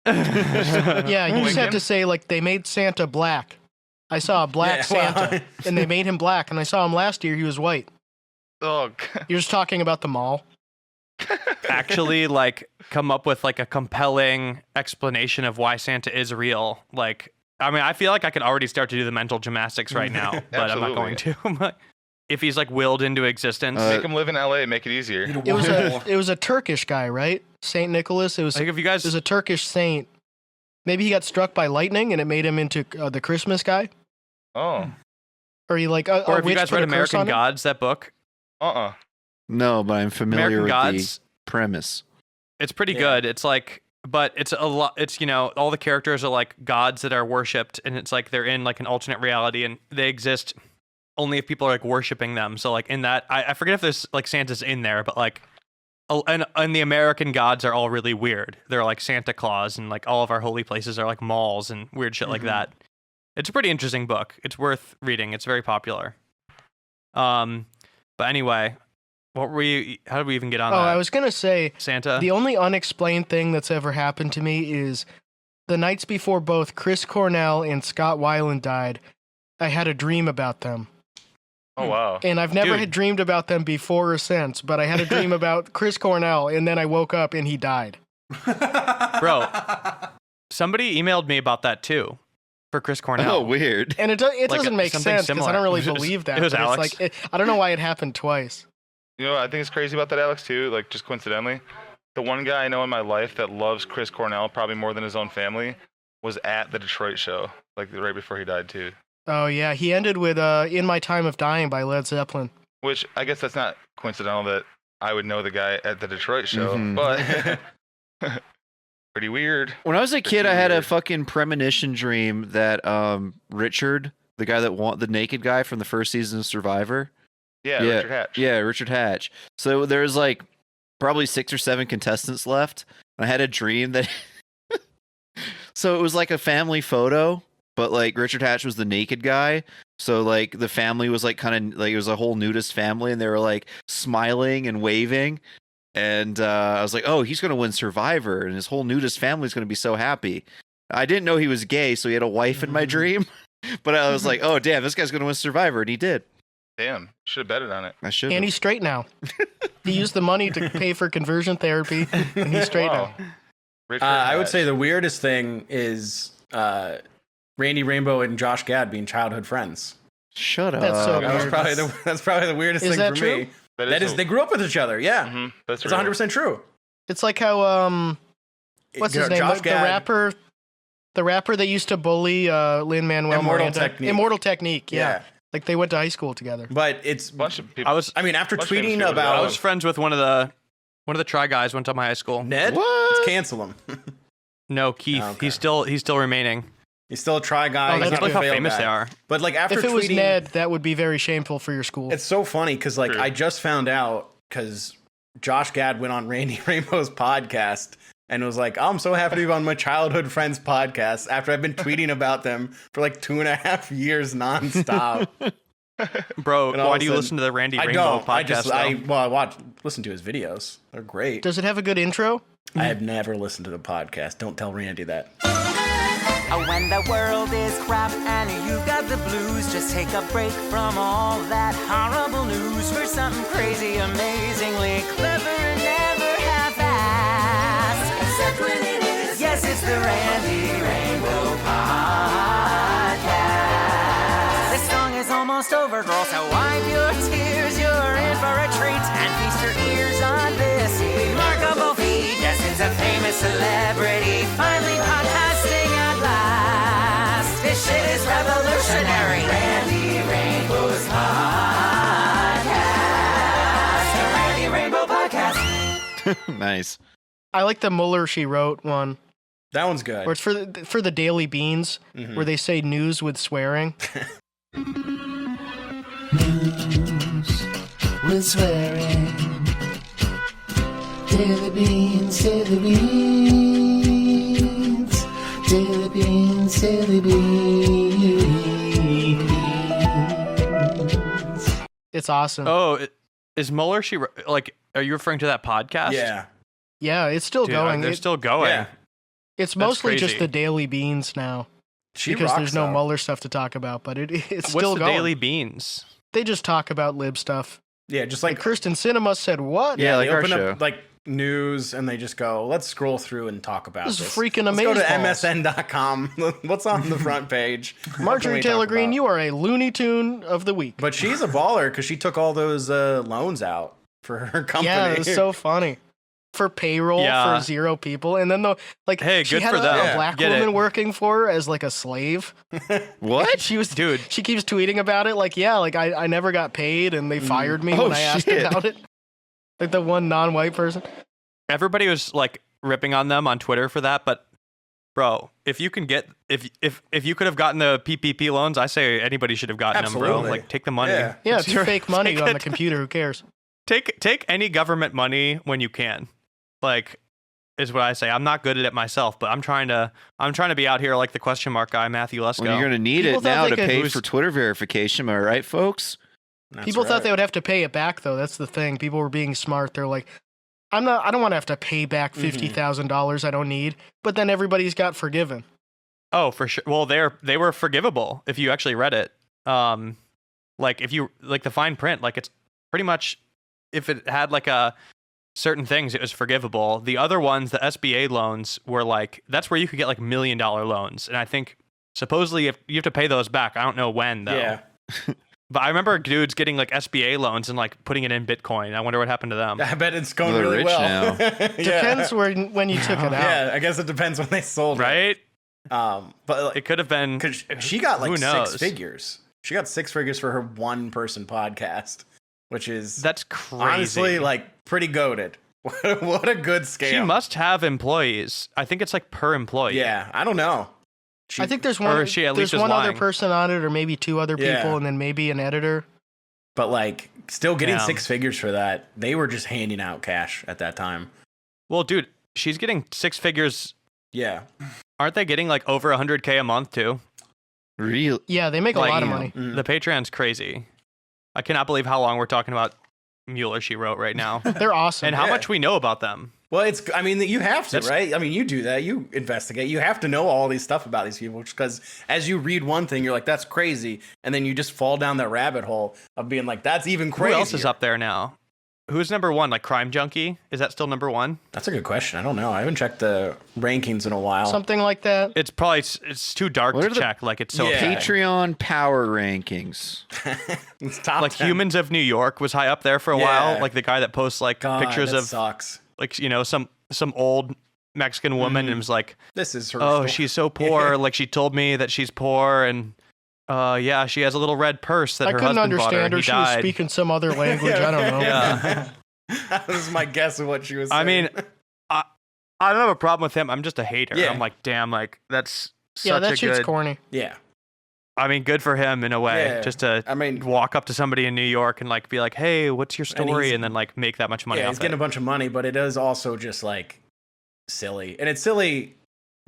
Yeah, you just have Lincoln? to say, like, they made Santa black. I saw a black Yeah, Santa, well- and they made him black, and I saw him last year, he was white. oh, You're just talking about the mall. Actually, like, come up with like a compelling explanation of why Santa is real. Like, I mean, I feel like I could already start to do the mental gymnastics right now, but I'm not going to. If he's like willed into existence, make him live in LA, make it easier. It was a Turkish guy, right? Saint Nicholas. It was like if you guys, a Turkish saint. Maybe he got struck by lightning and it made him into the Christmas guy. Oh. Or you like or have you guys read American Gods, that book? No, but I'm familiar American with Gods, the premise. It's pretty good. It's like, but it's a lot. It's, you know, all the characters are like gods that are worshipped, and it's like they're in like an alternate reality, and they exist only if people are like worshiping them. So like in that, I forget if there's like Santa's in there, but like, and the American gods are all really weird. They're like Santa Claus, and like all of our holy places are like malls and weird shit like that. It's a pretty interesting book. It's worth reading. It's very popular. But anyway, how did we even get on that? I was going to say, Santa? The only unexplained thing that's ever happened to me is the nights before both Chris Cornell and Scott Weiland died, I had a dream about them. Oh, wow. And I've never had dreamed about them before or since, but I had a dream about Chris Cornell, and then I woke up and he died. Bro, somebody emailed me about that too. For Chris Cornell. Oh, weird. And it doesn't make sense because I don't really believe that. It was Alex. It's like, I don't know why it happened twice. You know what I think is crazy about that, Alex, too? Like, just coincidentally, the one guy I know in my life that loves Chris Cornell probably more than his own family was at the Detroit show, like right before he died, too. Oh, yeah. He ended with In My Time of Dying by Led Zeppelin. Which, I guess that's not coincidental that I would know the guy at the Detroit show, but... Pretty weird. When I was a kid, I had a fucking premonition dream that Richard, the guy that the naked guy from the first season of Survivor. Yeah, Richard Hatch. Yeah, Richard Hatch. So there's like probably 6 or 7 contestants left. I had a dream that so it was like a family photo, but like Richard Hatch was the naked guy. So like the family was like kind of like it was a whole nudist family, and they were like smiling and waving. And I was like, oh, he's going to win Survivor, and his whole nudist family's going to be so happy. I didn't know he was gay, so he had a wife in my dream. But I was like, oh, damn, this guy's going to win Survivor, and he did. Damn, should have betted on it. I should. And he's straight now. He used the money to pay for conversion therapy, and he's straight now. I would say the weirdest thing is Randy Rainbow and Josh Gad being childhood friends. Shut up. That's so weird. That's probably the weirdest thing for me. That is, they grew up with each other. Yeah, that's it's 100% true. It's like how what's his name? The rapper that used to bully Lin-Manuel Miranda. Immortal Technique. Yeah. Like they went to high school together. But it's a bunch of people. After tweeting about, I was friends with one of the Try guys. Went to my high school. Ned. What? Let's cancel him. No, Keith. Okay. He's still remaining. He's still a Try guy. That's like how famous they are. But like after if it was Ned, that would be very shameful for your school. It's so funny because like I just found out because Josh Gad went on Randy Rainbow's podcast and was like, I'm so happy to be on my childhood friends podcast after I've been tweeting about them for like 2.5 years nonstop. Bro, why do you listen to the Randy Rainbow podcast? I listen to his videos. They're great. Does it have a good intro? I have never listened to the podcast. Don't tell Randy that. When the world is crap and you got the blues, just take a break from all that horrible news for something crazy, amazingly clever, and never half-assed. Except when it is. Yes, it's the Randy Rainbow Podcast. This song is almost over, girl, so wipe your tears. You're in for a treat and feast your ears on this remarkable feat. Yes, it's a famous celebrity finally podcasting at last. This shit is revolutionary. Randy Rainbow's podcast. The Randy Rainbow Podcast. Nice. I like the Mueller She Wrote one. That one's good. Or it's for the Daily Beans, where they say news with swearing. News with swearing. Daily Beans, Daily Beans. Daily Beans, Daily Beans. It's awesome. Oh, is Mueller like? Are you referring to that podcast? Yeah. Yeah, it's still going. They're still going. Yeah. It's mostly just the Daily Beans now. Because there's no Mueller stuff to talk about, but it's still going. What's the Daily Beans? They just talk about lib stuff. Yeah, just like Kirsten Cinema said, what? Yeah, like they open up like news and they just go, let's scroll through and talk about this. This is freaking amazing. Let's go to msn.com. What's on the front page? Marjorie Taylor Greene, you are a Looney Tune of the week. But she's a baller because she took all those loans out for her company. Yeah, it was so funny. for payroll for 0 people, and then hey, she good had for them. a black Get woman it. working for her as like a slave. What? She was, Dude. She keeps tweeting about it, like, yeah, like I never got paid, and they fired me when I asked about it. Like the one non-white person. Everybody was like ripping on them on Twitter for that, but bro, if you can get if you could have gotten the PPP loans, I say anybody should have gotten them, bro. Like take the money. Yeah. Yeah, it's fake money take on it. the computer. Who cares? Take any government money when you can. Like is what I say. I'm not good at it myself, but I'm trying to be out here like the question mark guy, Matthew Lesko. Well, you're going to need People it thought now they to could- pay for Twitter verification. Am I right, folks? People thought they would have to pay it back, though. That's the thing. People were being smart. They're like, I don't want to have to pay back $50,000 I don't need. But then everybody's got forgiven. Oh, for sure. Well, they were forgivable if you actually read it. Like if you like the fine print, like it's pretty much if it had like a certain things, it was forgivable. The other ones, the SBA loans, were like that's where you could get like $1 million loans, and I think supposedly if you have to pay those back. I don't know when though. Yeah. But I remember dudes getting like SBA loans and like putting it in Bitcoin. I wonder what happened to them. I bet it's going They're really rich well. now. Depends when you took it out. Yeah, I guess it depends when they sold it. Right? But like, It could have been. because she got like who knows? 6 figures. She got 6 figures for her 1-person podcast, which is That's crazy. honestly like pretty goated. What a good scale. She must have employees. I think it's like per employee. Yeah, I don't know. I think there's Or one. is she at There's least just one other lying? person on it, or maybe 2 other people, Yeah. and then maybe an editor. But like, still getting Damn. 6 figures for that. They were just handing out cash at that time. Well, dude, she's getting 6 figures. Yeah. Aren't they getting like over 100K a month too? Real. Yeah, they make a Like, lot of money. Mm. The Patreon's crazy. I cannot believe how long we're talking about Mueller, she wrote right now. They're awesome. And how much we know about them. Well, I mean, you have to, That's- right? I mean, you do that. You investigate. You have to know all these stuff about these people because as you read one thing, you're like, that's crazy. And then you just fall down that rabbit hole of being like, that's even crazier. Who else is up there now? Who's number 1? Like Crime Junkie? Is that still number 1? That's a good question. I don't know. I haven't checked the rankings in a while. Something like that. It's probably it's too dark What to are the- check. Like it's so Yeah. Patreon power rankings. It's top like 10. Humans of New York was high up there for a Yeah. while. Like the guy that posts like God, pictures that of sucks. like some old Mexican woman and was like, This is her. oh, she's so poor. Like she told me that she's poor and yeah, she has a little red purse that I her couldn't husband bought her. understand And her. he She was died. speaking some other language. I don't know. Yeah. That was my guess of what she was saying. I mean, I don't have a problem with him. I'm just a hater. Yeah. I'm like, damn, like that's Yeah, such that a shit's good. corny. yeah. I mean, good for him in a way, Yeah. just to I mean, walk up to somebody in New York and like be like, hey, what's your story, he's- and then like make that much money yeah, off he's getting it. a bunch of money, but it is also just like silly. And it's silly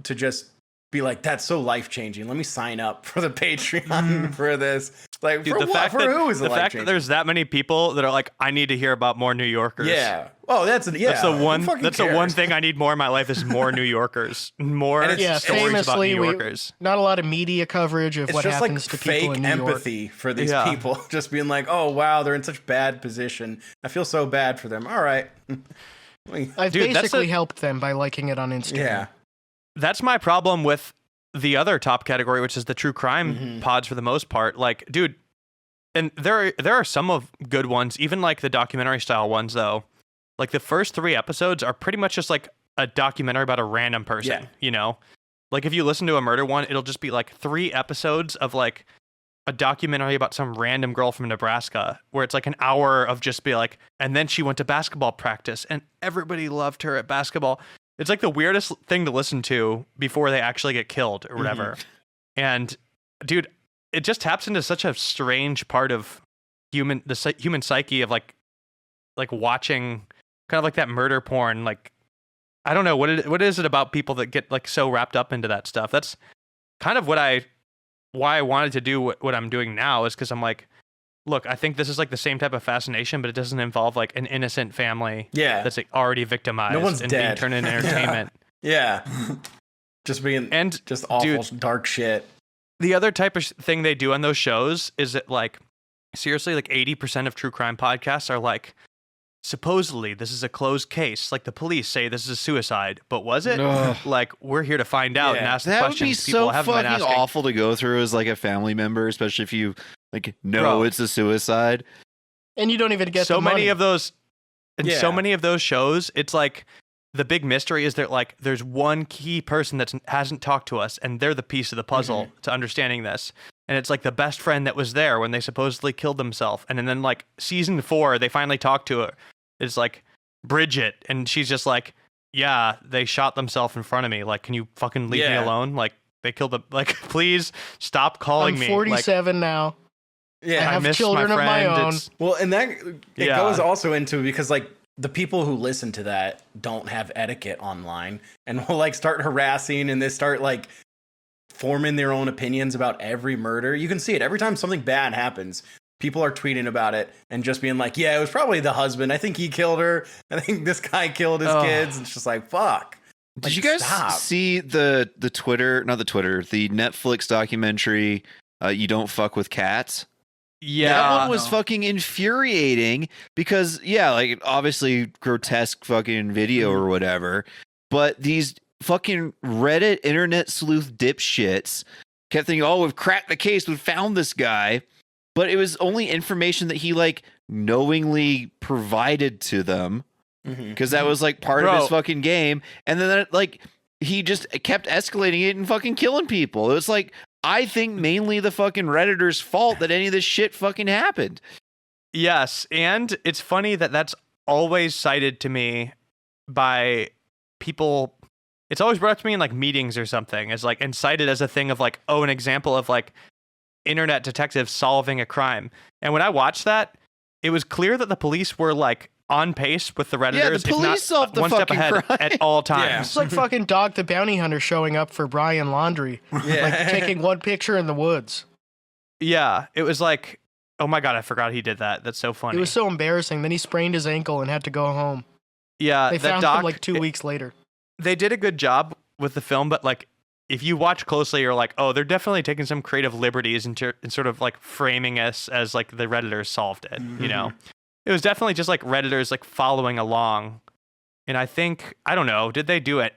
to just be like, that's so life changing. Let me sign up for the Patreon for this. Like, Dude, for the what? fact For that, who is the it life fact that changing? there's that many people that are like, I need to hear about more New Yorkers. Yeah. Oh, that's That's the Who one. fucking That's the one cares? thing I need more in my life is more New Yorkers, more And it's- Yeah, stories about famously, New Yorkers. not a lot of media coverage of It's what just like happens to fake people in New York. empathy for these Yeah. people. Just being like, oh, wow, they're in such bad position. I feel so bad for them. All right. I've Dude, that's basically a- helped them by liking it on Instagram. Yeah. That's my problem with the other top category, which is the true crime Mhm. pods for the most part. Like, dude, and there are some of good ones, even like the documentary style ones though. Like the first 3 episodes are pretty much just like a documentary about a random person, Yeah. you know? Like if you listen to a murder one, it'll just be like 3 episodes of like a documentary about some random girl from Nebraska where it's like an hour of just be like, and then she went to basketball practice and everybody loved her at basketball. It's like the weirdest thing to listen to before they actually get killed or whatever. And dude, it just taps into such a strange part of human psyche of like watching kind of like that murder porn. Like, I don't know what is it about people that get like so wrapped up into that stuff. That's kind of why I wanted to do what I'm doing now is because I'm like, look, I think this is like the same type of fascination, but it doesn't involve like an innocent family Yeah. that's like already victimized No one's and being dead. turned into entertainment. Yeah. Just being And just awful, dude, dark shit. the other type of thing they do on those shows is that like seriously like 80% of true crime podcasts are like supposedly this is a closed case, like the police say this is a suicide, but was it? Ugh. Like we're here to find out and Yeah. ask the That would questions be people so haven't been fucking asking. awful to go through as like a family member, especially if you like know Bro. it's a suicide. And you don't even get So the many money. of those And so many of those shows, it's like the big mystery is that like there's one key person that hasn't talked to us, and they're the piece of the puzzle to understanding this. And it's like the best friend that was there when they supposedly killed themselves. And then like season 4, they finally talk to her. It's like Bridget, and she's just like, yeah, they shot themselves in front of me. Like, can you fucking leave me alone? Like, they killed them. Like, please stop calling me. I'm 47 now. Yeah, I have children of my own. Well, and that it goes also into because like the people who listen to that don't have etiquette online and will like start harassing and they start like forming their own opinions about every murder. You can see it every time something bad happens. People are tweeting about it and just being like, yeah, it was probably the husband. I think he killed her. I think this guy killed his kids. And it's just like, fuck. Did Like, you guys stop. see the Netflix documentary, You Don't Fuck With Cats? Yeah. That one was fucking infuriating because, yeah, like obviously grotesque fucking video or whatever, but these fucking Reddit internet sleuth dipshits kept thinking, oh, we've cracked the case, we've found this guy, but it was only information that he like knowingly provided to them because that was like part of his fucking game, and then like he just kept escalating it and fucking killing people. It was like, I think mainly the fucking Redditors' fault that any of this shit fucking happened. Yes, and it's funny that that's always cited to me by people. It's always brought up to me in like meetings or something as like and cited as a thing of like, oh, an example of like internet detectives solving a crime. And when I watched that, it was clear that the police were like on pace with the Redditors. Yeah, the police solved the one step fucking ahead crime. at all times. Yeah. It's like fucking Dog the Bounty Hunter showing up for Brian Laundrie. Like taking one picture in the woods. Yeah, it was like, oh my God, I forgot he did that. That's so funny. It was so embarrassing. Then he sprained his ankle and had to go home. Yeah, They that found doc, him like 2 weeks later. They did a good job with the film, but like if you watch closely, you're like, oh, they're definitely taking some creative liberties in sort of like framing us as like the Redditors solved it, you know? It was definitely just like Redditors like following along. And I think, I don't know, did they do it?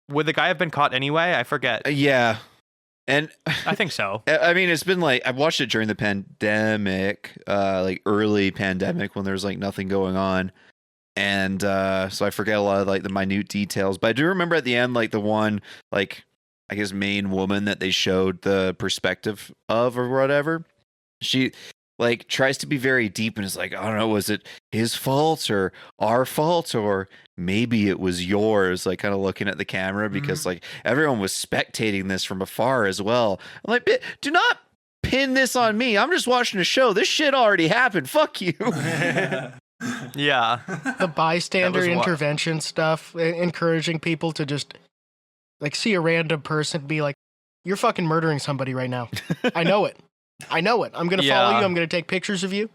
Would the guy have been caught anyway? I forget. Yeah. And I think so. I mean, it's been like, I watched it during the pandemic, like early pandemic when there was like nothing going on. And so I forget a lot of like the minute details, but I do remember at the end, like the one, like, I guess main woman that they showed the perspective of or whatever. She like tries to be very deep and is like, I don't know, was it his fault or our fault or maybe it was yours? Like kind of looking at the camera because like everyone was spectating this from afar as well. I'm like, do not pin this on me. I'm just watching a show. This shit already happened. Fuck you. Yeah. The bystander That was intervention stuff, encouraging people to just like see a random person be like, you're fucking murdering somebody right now. I know it. I'm going to follow you. I'm going to take pictures of you.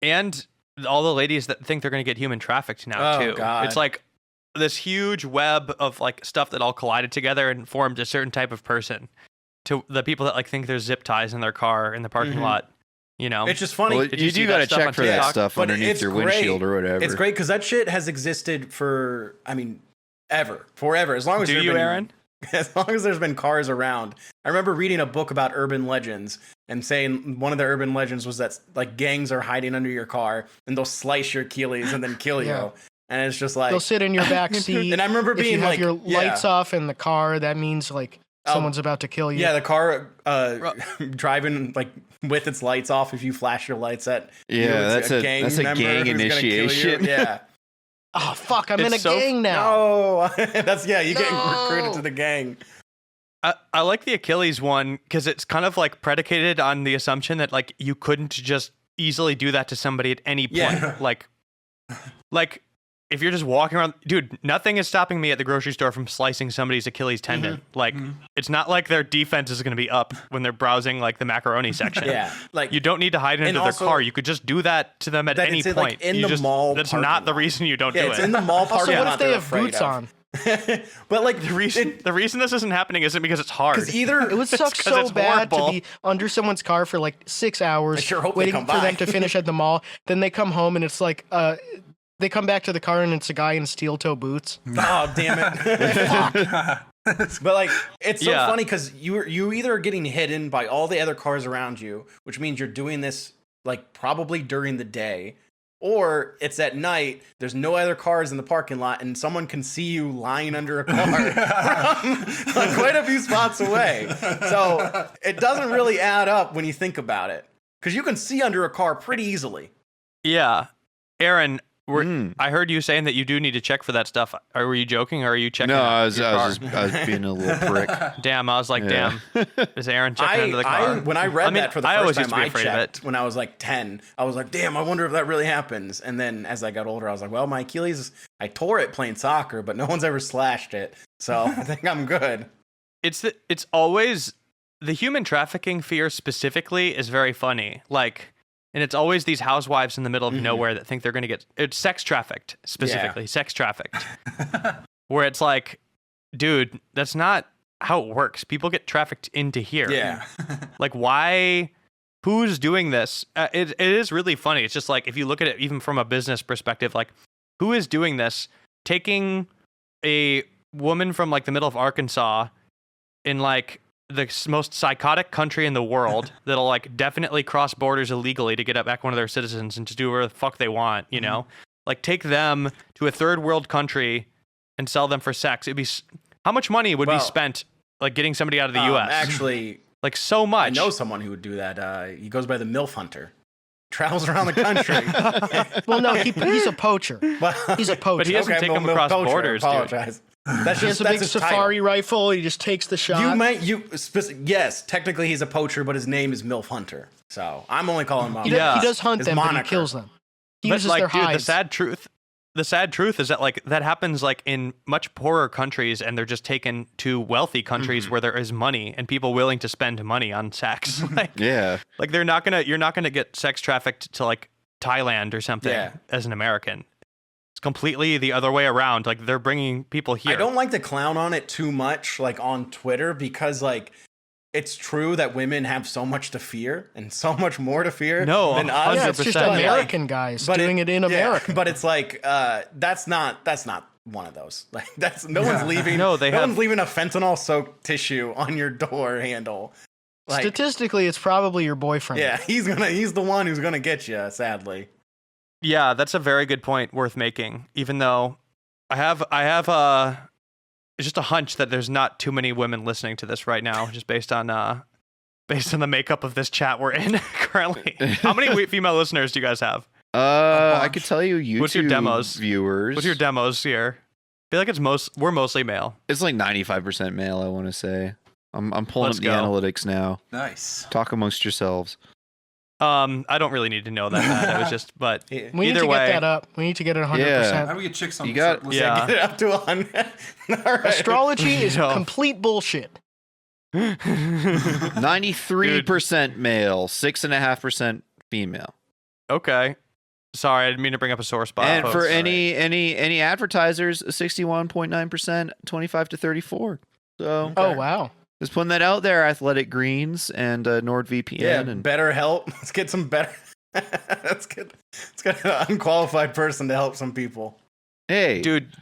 And all the ladies that think they're going to get human trafficked now, too. God. It's like this huge web of like stuff that all collided together and formed a certain type of person. To the people that like think there's zip ties in their car in the parking lot, you know? It's just funny. Well, you do got to check for that stuff But underneath it's your great. windshield or whatever. It's great because that shit has existed for, I mean, forever. As long as Do there've you, been, Aaron? As long as there's been cars around. I remember reading a book about urban legends and saying one of the urban legends was that like gangs are hiding under your car and they'll slice your Achilles and then kill Yeah. you. And it's just like They'll sit in your back seat. And I remember if you being have like, your lights off in the car, that means like someone's about to kill you. Yeah, the car driving like with its lights off. If you flash your lights at that's a gang gang member who's gonna kill you. initiation. Yeah. Oh fuck! I'm in a It's so- gang now. No, that's you getting No. recruited to the gang. I like the Achilles one because it's kind of like predicated on the assumption that like you couldn't just easily do that to somebody at any point. Yeah. Like if you're just walking around, dude, nothing is stopping me at the grocery store from slicing somebody's Achilles tendon. Like it's not like their defense is going to be up when they're browsing like the macaroni section. Yeah, like You don't need to hide into their also- car. You could just do that to them at That any it's in, point. like, in You the just- mall That's parking not the lot. reason you don't yeah, do it's it. in the mall Also, parking what lot if they they're have afraid boots of. on? But like the reason this isn't happening isn't because it's hard. because either It would suck 'cause so it's bad horrible. to be under someone's car for like 6 hours, I sure hope they waiting come for by. them to finish at the mall. Then they come home and it's like, they come back to the car and it's a guy in steel toe boots. oh damn it. But like it's so Yeah. funny because you either are getting hidden by all the other cars around you, which means you're doing this like probably during the day, Or it's at night, there's no other cars in the parking lot, and someone can see you lying under a car from quite a few spots away. So it doesn't really add up when you think about it. Because you can see under a car pretty easily. Yeah. Aaron, I heard you saying that you do need to check for that stuff. Were you joking, or are you checking? No, I was being a little prick. Damn, I was like, damn, is Aaron checking under the car? When I read that for the first time, I checked of it. when I was like 10. I was like, damn, I wonder if that really happens. And then as I got older, I was like, well, my Achilles, I tore it playing soccer, but no one's ever slashed it. So I think I'm good. It's always the human trafficking fear specifically is very funny. Like, and it's always these housewives in the middle of nowhere that think they're going to it's sex trafficked, specifically. Sex trafficked. Where it's like, dude, that's not how it works. People get trafficked into here. Yeah. Like, why? Who's doing this? It is really funny. It's just like, if you look at it even from a business perspective, like, who is doing this? Taking a woman from, like, the middle of Arkansas in, like, the most psychotic country in the world that'll like definitely cross borders illegally to get back one of their citizens and to do whatever the fuck they want, you know? Like, take them to a third world country and sell them for sex. It'd be how much money would be spent like getting somebody out of the U.S. Actually, like so much. I know someone who would do that. He goes by the MILF Hunter. Travels around the country. Well, no, he's a poacher. He's a poacher. But he doesn't take them across borders, apologize. That's he has a big safari rifle. He just takes the shot. Yes, technically he's a poacher, but his name is MILF Hunter. So I'm only calling him out. He does hunt them, but he kills them. He uses their hides. The sad truth is that like that happens like in much poorer countries, and they're just taken to wealthy countries where there is money and people willing to spend money on sex. Like, like you're not gonna get sex trafficked to like Thailand or something as an American. It's completely the other way around. Like, they're bringing people here. I don't like to clown on it too much, like on Twitter, because like it's true that women have so much to fear and so much more to fear than us. Yeah, it's just American guys doing it in America. But it's like that's not one of those. Like, no one's leaving. No one's leaving a fentanyl-soaked tissue on your door handle. Like, statistically, it's probably your boyfriend. Yeah, he's the one who's gonna get you. Sadly. Yeah, that's a very good point worth making. Even though I have it's just a hunch that there's not too many women listening to this right now, just based on the makeup of this chat we're in currently. How many female listeners do you guys have? I could tell you YouTube What's your demos? Viewers. What's your demos here? I feel like we're mostly male. It's like 95% male, I want to say. I'm pulling up the analytics now. Nice. Talk amongst yourselves. I don't really need to know that. I was just, but we need to get that up. We need to get it 100%. How do we get chicks on? You got, get it up to 100. Right. Astrology is complete bullshit. 93% male, 6.5% female. Okay. Sorry, I didn't mean to bring up a sore spot. And for any advertisers, 61.9%, 25 to 34. So. Oh wow. Just putting that out there, Athletic Greens and NordVPN. And BetterHelp. Let's get some better. Let's get an unqualified person to help some people. Hey, dude,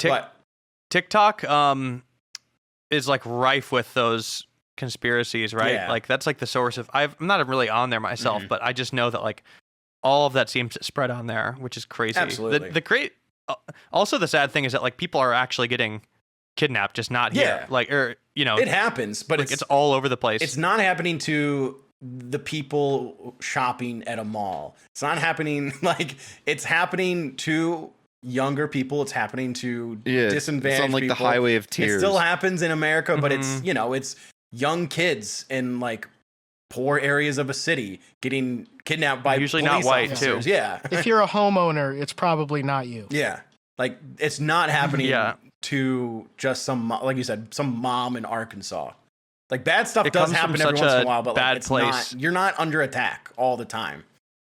TikTok is like rife with those conspiracies, right? Yeah. Like, that's like the source of. I'm not really on there myself, but I just know that like all of that seems to spread on there, which is crazy. Absolutely. Also, the sad thing is that like people are actually getting kidnapped, just not here. Like, or it happens, but like, it's all over the place. It's not happening to the people shopping at a mall. It's not happening like it's happening to younger people. It's happening to disadvantaged it's on like people. The highway of tears. It still happens in America, but it's it's young kids in like poor areas of a city getting kidnapped by usually police not white officers. too. Yeah, if you're a homeowner, it's probably not you. Yeah, like it's not happening. To just some, like you said, some mom in Arkansas. Like, bad stuff does happen every once in a while, but like, it's not, you're not under attack all the time.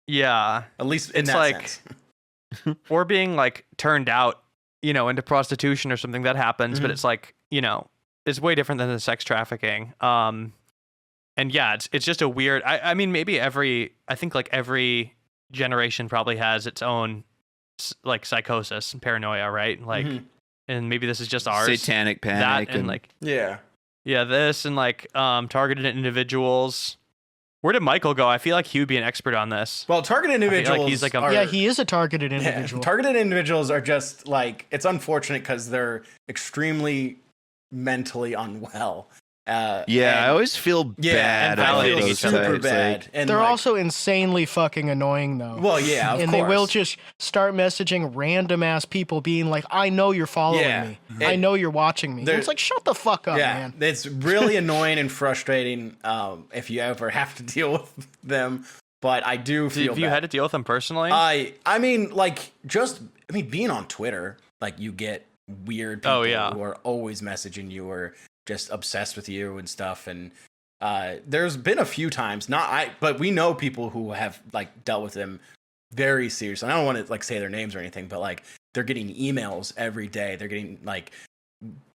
Yeah. At least in it's that like, sense. Or being like turned out, into prostitution or something that happens, but it's like, it's way different than the sex trafficking. And yeah, it's just a weird, I mean, maybe every generation probably has its own like psychosis and paranoia, right? Like, and maybe this is just ours. Satanic panic and like yeah, this and like targeted individuals. Where did Michael go? I feel like he would be an expert on this. Well, targeted individuals. Like he's like yeah, he is a targeted individual. Targeted individuals are just like, it's unfortunate because they're extremely mentally unwell. I always feel bad. and about validating those each other. super types, bad. like- And They're like, also insanely fucking annoying, though. well, yeah, of and course. they will just start messaging random ass people, being like, "I know you're following me. I know you're watching me." And it's like, shut the fuck up, man. It's really annoying and frustrating if you ever have to deal with them. But I do feel. Have you had to deal with them personally? I mean, like, being on Twitter, like, you get weird people who are always messaging you or just obsessed with you and stuff. And there's been a few times, but we know people who have like dealt with them very seriously. I don't want to like say their names or anything, but like they're getting emails every day. They're getting like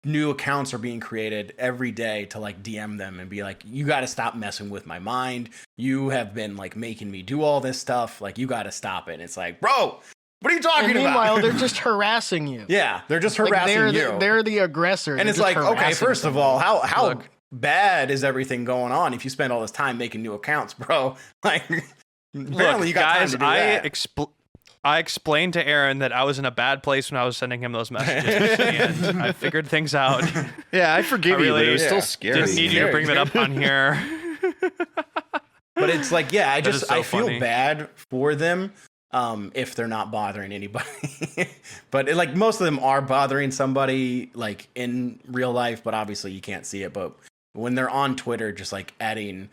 new accounts are being created every day to like DM them and be like, you got to stop messing with my mind. You have been like making me do all this stuff. Like, you got to stop it. And it's like, bro, what are you talking and about? meanwhile, they're just harassing you. Yeah, they're just Like, harassing you. They're the aggressor. And They're it's just like, okay, harassing first of all, how bad is everything going on if you spend all this time making new accounts, bro? Like, apparently you got time to do that. I explained to Aaron that I was in a bad place when I was sending him those messages, and I figured things out. Yeah, I forgive you, but it was yeah. still scary. Didn't need you to bring that up on here. But it's like, yeah, I feel funny. bad for them if they're not bothering anybody. But like most of them are bothering somebody like in real life, but obviously you can't see it. But when they're on Twitter, just like adding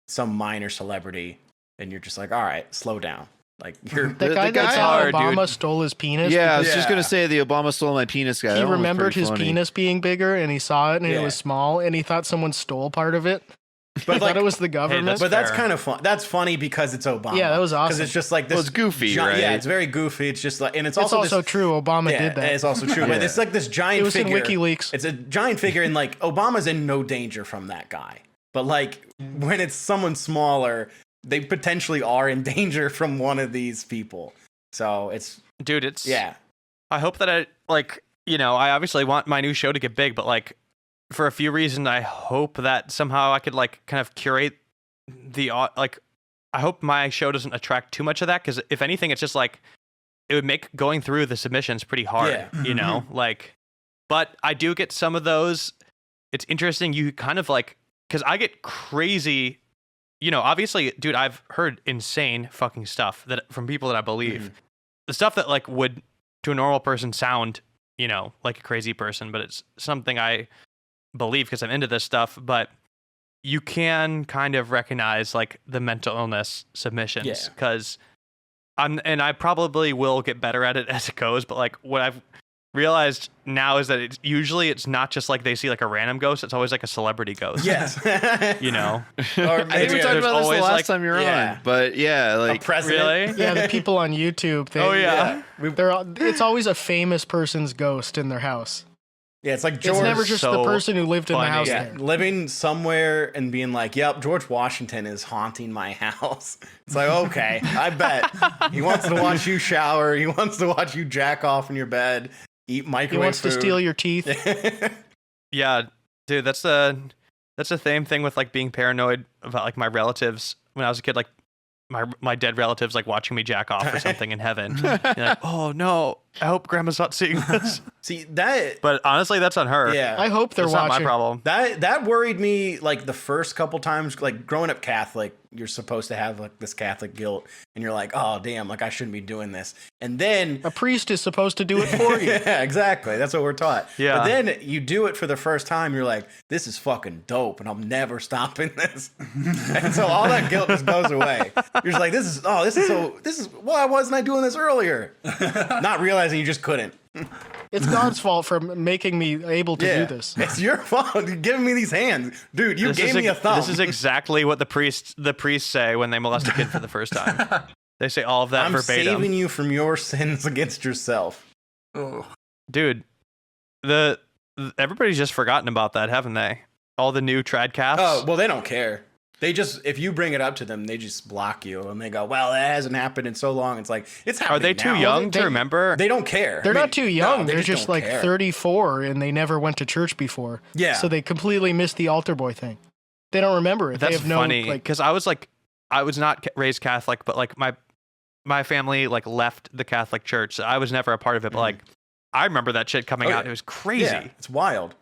some minor celebrity, and you're just like, all right, slow down. Like, you're that guy that saw Obama stole his penis. Yeah, I was just gonna say the Obama stole my penis guy. He remembered his penis being bigger, and he saw it, and it was small, and he thought someone stole part of it. But thought it was the government. But that's kind of fun. That's funny because it's Obama. Yeah, that was awesome. Because it's just like this. Well, it's goofy, right? Yeah, it's very goofy. It's just like, and it's also this, true. Obama did that. It's also true. But it's like this giant It was figure. in WikiLeaks. It's a giant figure, and like Obama's in no danger from that guy. But like when it's someone smaller, they potentially are in danger from one of these people. So it's I hope that I obviously want my new show to get big, but like for a few reasons, I hope that somehow I could like kind of curate I hope my show doesn't attract too much of that, because if anything, it's just like it would make going through the submissions pretty hard, like. But I do get some of those. It's interesting. You kind of like, because I get crazy. Obviously, dude, I've heard insane fucking stuff that from people that I believe. The stuff that like would to a normal person sound, like a crazy person, but it's something I believe because I'm into this stuff. But you can kind of recognize like the mental illness submissions because I probably will get better at it as it goes. But like what I've realized now is that it's not just like they see like a random ghost, it's always like a celebrity ghost. Yes. Or I think we talked about this the last time you were on, but like a president. Really? Yeah, the people on YouTube. It's always a famous person's ghost in their house. Yeah, it's like George. It's never just the person who lived in the house there. Living somewhere and being like, yep, George Washington is haunting my house. It's like, okay, I bet. He wants to watch you shower. He wants to watch you jack off in your bed, eat microwave He wants food. to steal your teeth. Yeah, dude, that's the same thing with like being paranoid about like my relatives when I was a kid, like my dead relatives like watching me jack off or something in heaven. You're like, oh no, I hope grandma's not seeing this. See that? But honestly, that's on her. Yeah, I hope they're It's watching. not my problem. That worried me like the first couple times, like growing up Catholic, you're supposed to have like this Catholic guilt, and you're like, oh damn, like I shouldn't be doing this. And then a priest is supposed to do it for you. Yeah, exactly. That's what we're taught. Yeah. But then you do it for the first time, you're like, this is fucking dope, and I'm never stopping this. And so all that guilt just goes away. You're just like, this is why wasn't I doing this earlier? Not realizing you just couldn't. It's God's fault for making me able to do this. It's your fault. You're giving me these hands. Dude, you gave me a thumb. This is exactly what the priests say when they molest a kid for the first time. They say all of that verbatim. I'm saving you from your sins against yourself. Oh. Dude, everybody's just forgotten about that, haven't they? All the new trad casts. Oh, well, they don't care. They just, if you bring it up to them, they just block you and they go, well, that hasn't happened in so long. It's like, it's happening. Are they too now. young to remember? They don't care. They're not too young. No, They're just don't like care. 34 and they never went to church before. Yeah. So they completely missed the altar boy thing. They don't remember it. That's they have funny no, because I was like I was not raised Catholic, but like my family like left the Catholic Church. So I was never a part of it, but like I remember that shit coming out. And it was crazy. Yeah, it's wild.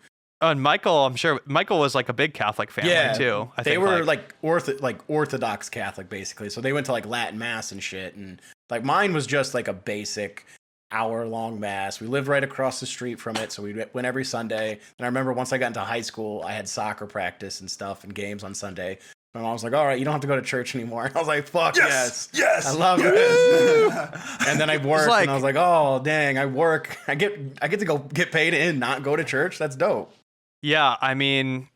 And Michael, I'm sure Michael was like a big Catholic family too. They were like Orthodox Catholic basically. So they went to like Latin mass and shit. And like mine was just like a basic hour-long mass. We lived right across the street from it, so we went every Sunday. And I remember once I got into high school, I had soccer practice and stuff and games on Sunday. My mom was like, all right, you don't have to go to church anymore. And I was like, fuck yes. I love this. And then I worked and I was like, oh, dang, I work. I get to go get paid and not go to church. That's dope. Yeah, I mean,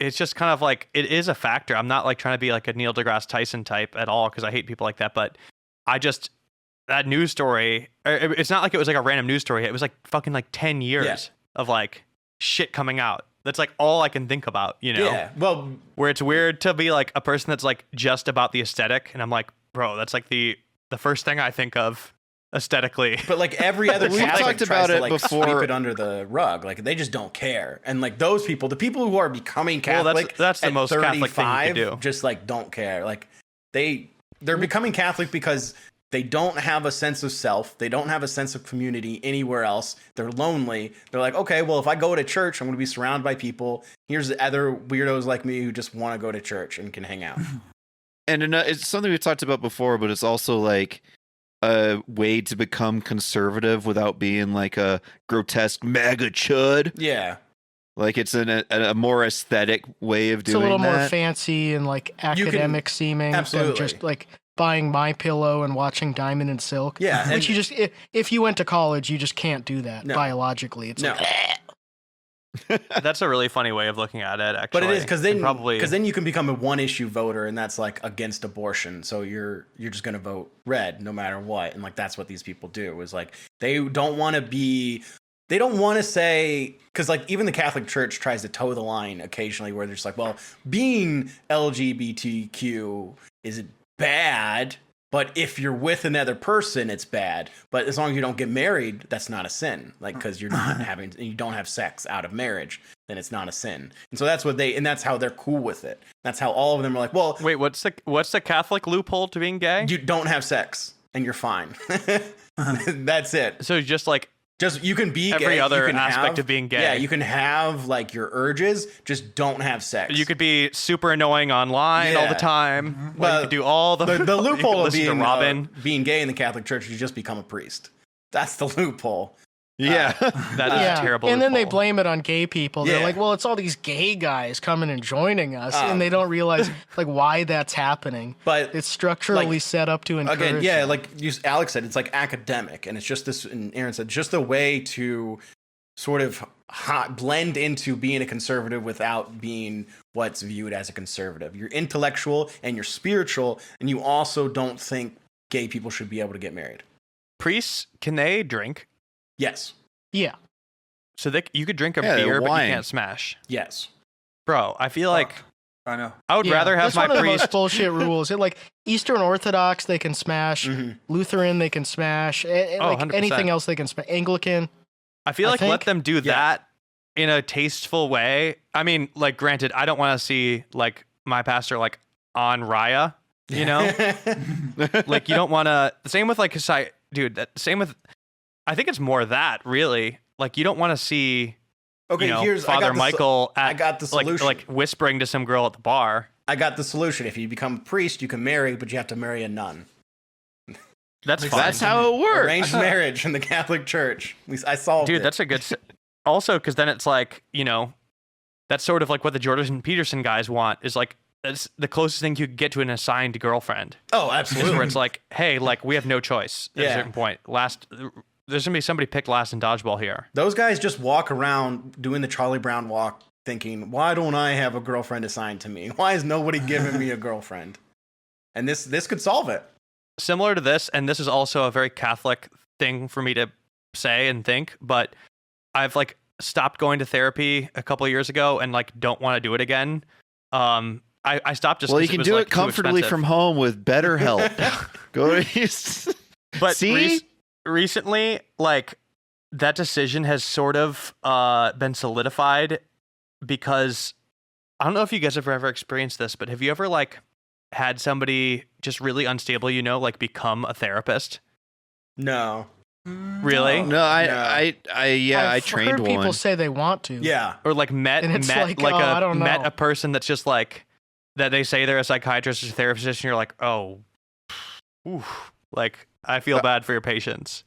it's just kind of like, it is a factor. I'm not like trying to be like a Neil deGrasse Tyson type at all because I hate people like that. But that news story, it's not like it was like a random news story. It was like fucking like 10 years of like shit coming out. That's like all I can think about, you know? Yeah, well, where it's weird to be like a person that's like just about the aesthetic. And I'm like, bro, that's like the first thing I think of aesthetically. But like every other We've Catholic talked tries about to it like before. sweep it under the rug. Like they just don't care. And like those people, the people who are becoming Catholic, that's the most Catholic thing you can do. Just like don't care. Like they're becoming Catholic because they don't have a sense of self. They don't have a sense of community anywhere else. They're lonely. They're like, okay, well, if I go to church, I'm going to be surrounded by people. Here's other weirdos like me who just want to go to church and can hang out. And it's something we've talked about before, but it's also like a way to become conservative without being like a grotesque MAGA chud. Yeah. Like it's a more aesthetic way of doing that. It's a little more fancy and like academic seeming than just like buying My Pillow and watching Diamond and Silk. Yeah, which you just if you went to college, you just can't do that biologically. It's That's a really funny way of looking at it, actually. But it is because then you can become a one-issue voter, and that's like against abortion. So you're just gonna vote red no matter what, and like that's what these people do. Is like they don't want to say, because like even the Catholic Church tries to toe the line occasionally, where they're just like, well, being LGBTQ is bad, but if you're with another person, it's bad. But as long as you don't get married, that's not a sin. Like, because you don't have sex out of marriage, then it's not a sin. And so that's how they're cool with it. That's how all of them are like, well, wait, what's the Catholic loophole to being gay? You don't have sex and you're fine. That's it. So just you can be every gay. other aspect of being gay. Yeah, you can have like your urges, just don't have sex. You could be super annoying online all the time. But you could do all the loophole of being gay in the Catholic Church. You just become a priest. That's the loophole. Yeah, that is a terrible. And then they loophole. blame it on gay people. They're like, well, it's all these gay guys coming and joining us, and they don't realize like why that's happening. But it's structurally set up to encourage. Again, yeah, like Alex said, it's like academic, and it's just this. And Aaron said, just a way to sort of blend into being a conservative without being what's viewed as a conservative. You're intellectual and you're spiritual, and you also don't think gay people should be able to get married. Priests, can they drink? Yes. Yeah. So you could drink a beer, but wine. you can't smash. Yes. Bro, I feel like I know. I would rather have that's my one of the priest. most bullshit rules. Like Eastern Orthodox, they can smash. Lutheran, they can smash. Like 100%. anything else, they can smash. Anglican. I feel like let them do that in a tasteful way. I mean, like, granted, I don't want to see like my pastor like on Raya. You know, like you don't want to. Same with like same with. I think it's more that really. Like you don't want to see. Okay, Father Michael. I got the solution. Like whispering to some girl at the bar. I got the solution. If you become a priest, you can marry, but you have to marry a nun. That's fine. That's how it works. Arranged marriage in the Catholic Church. At least I solved it. Dude, that's a good. Also, because then it's like that's sort of like what the Jordan Peterson guys want. Is like that's the closest thing you could get to an assigned girlfriend. Oh, absolutely. Where it's like, hey, like we have no choice at a certain point. There's gonna be somebody picked last in dodgeball here. Those guys just walk around doing the Charlie Brown walk, thinking, "Why don't I have a girlfriend assigned to me? Why is nobody giving me a girlfriend?" And this could solve it. Similar to this, and this is also a very Catholic thing for me to say and think, but I've like stopped going to therapy a couple of years ago and like don't want to do it again. I stopped just. Well, you can do like, it comfortably from home with BetterHelp. Go to. But see. Recently, like that decision has sort of been solidified because I don't know if you guys have ever experienced this, but have you ever like had somebody just really unstable, like become a therapist? No. Really? No, I trained heard people one. say they want to. Yeah. Or like met And it's like, a I don't met know. a person that's just like that they say they're a psychiatrist or therapist, and you're like, oh, oof. Like I feel bad for your patients.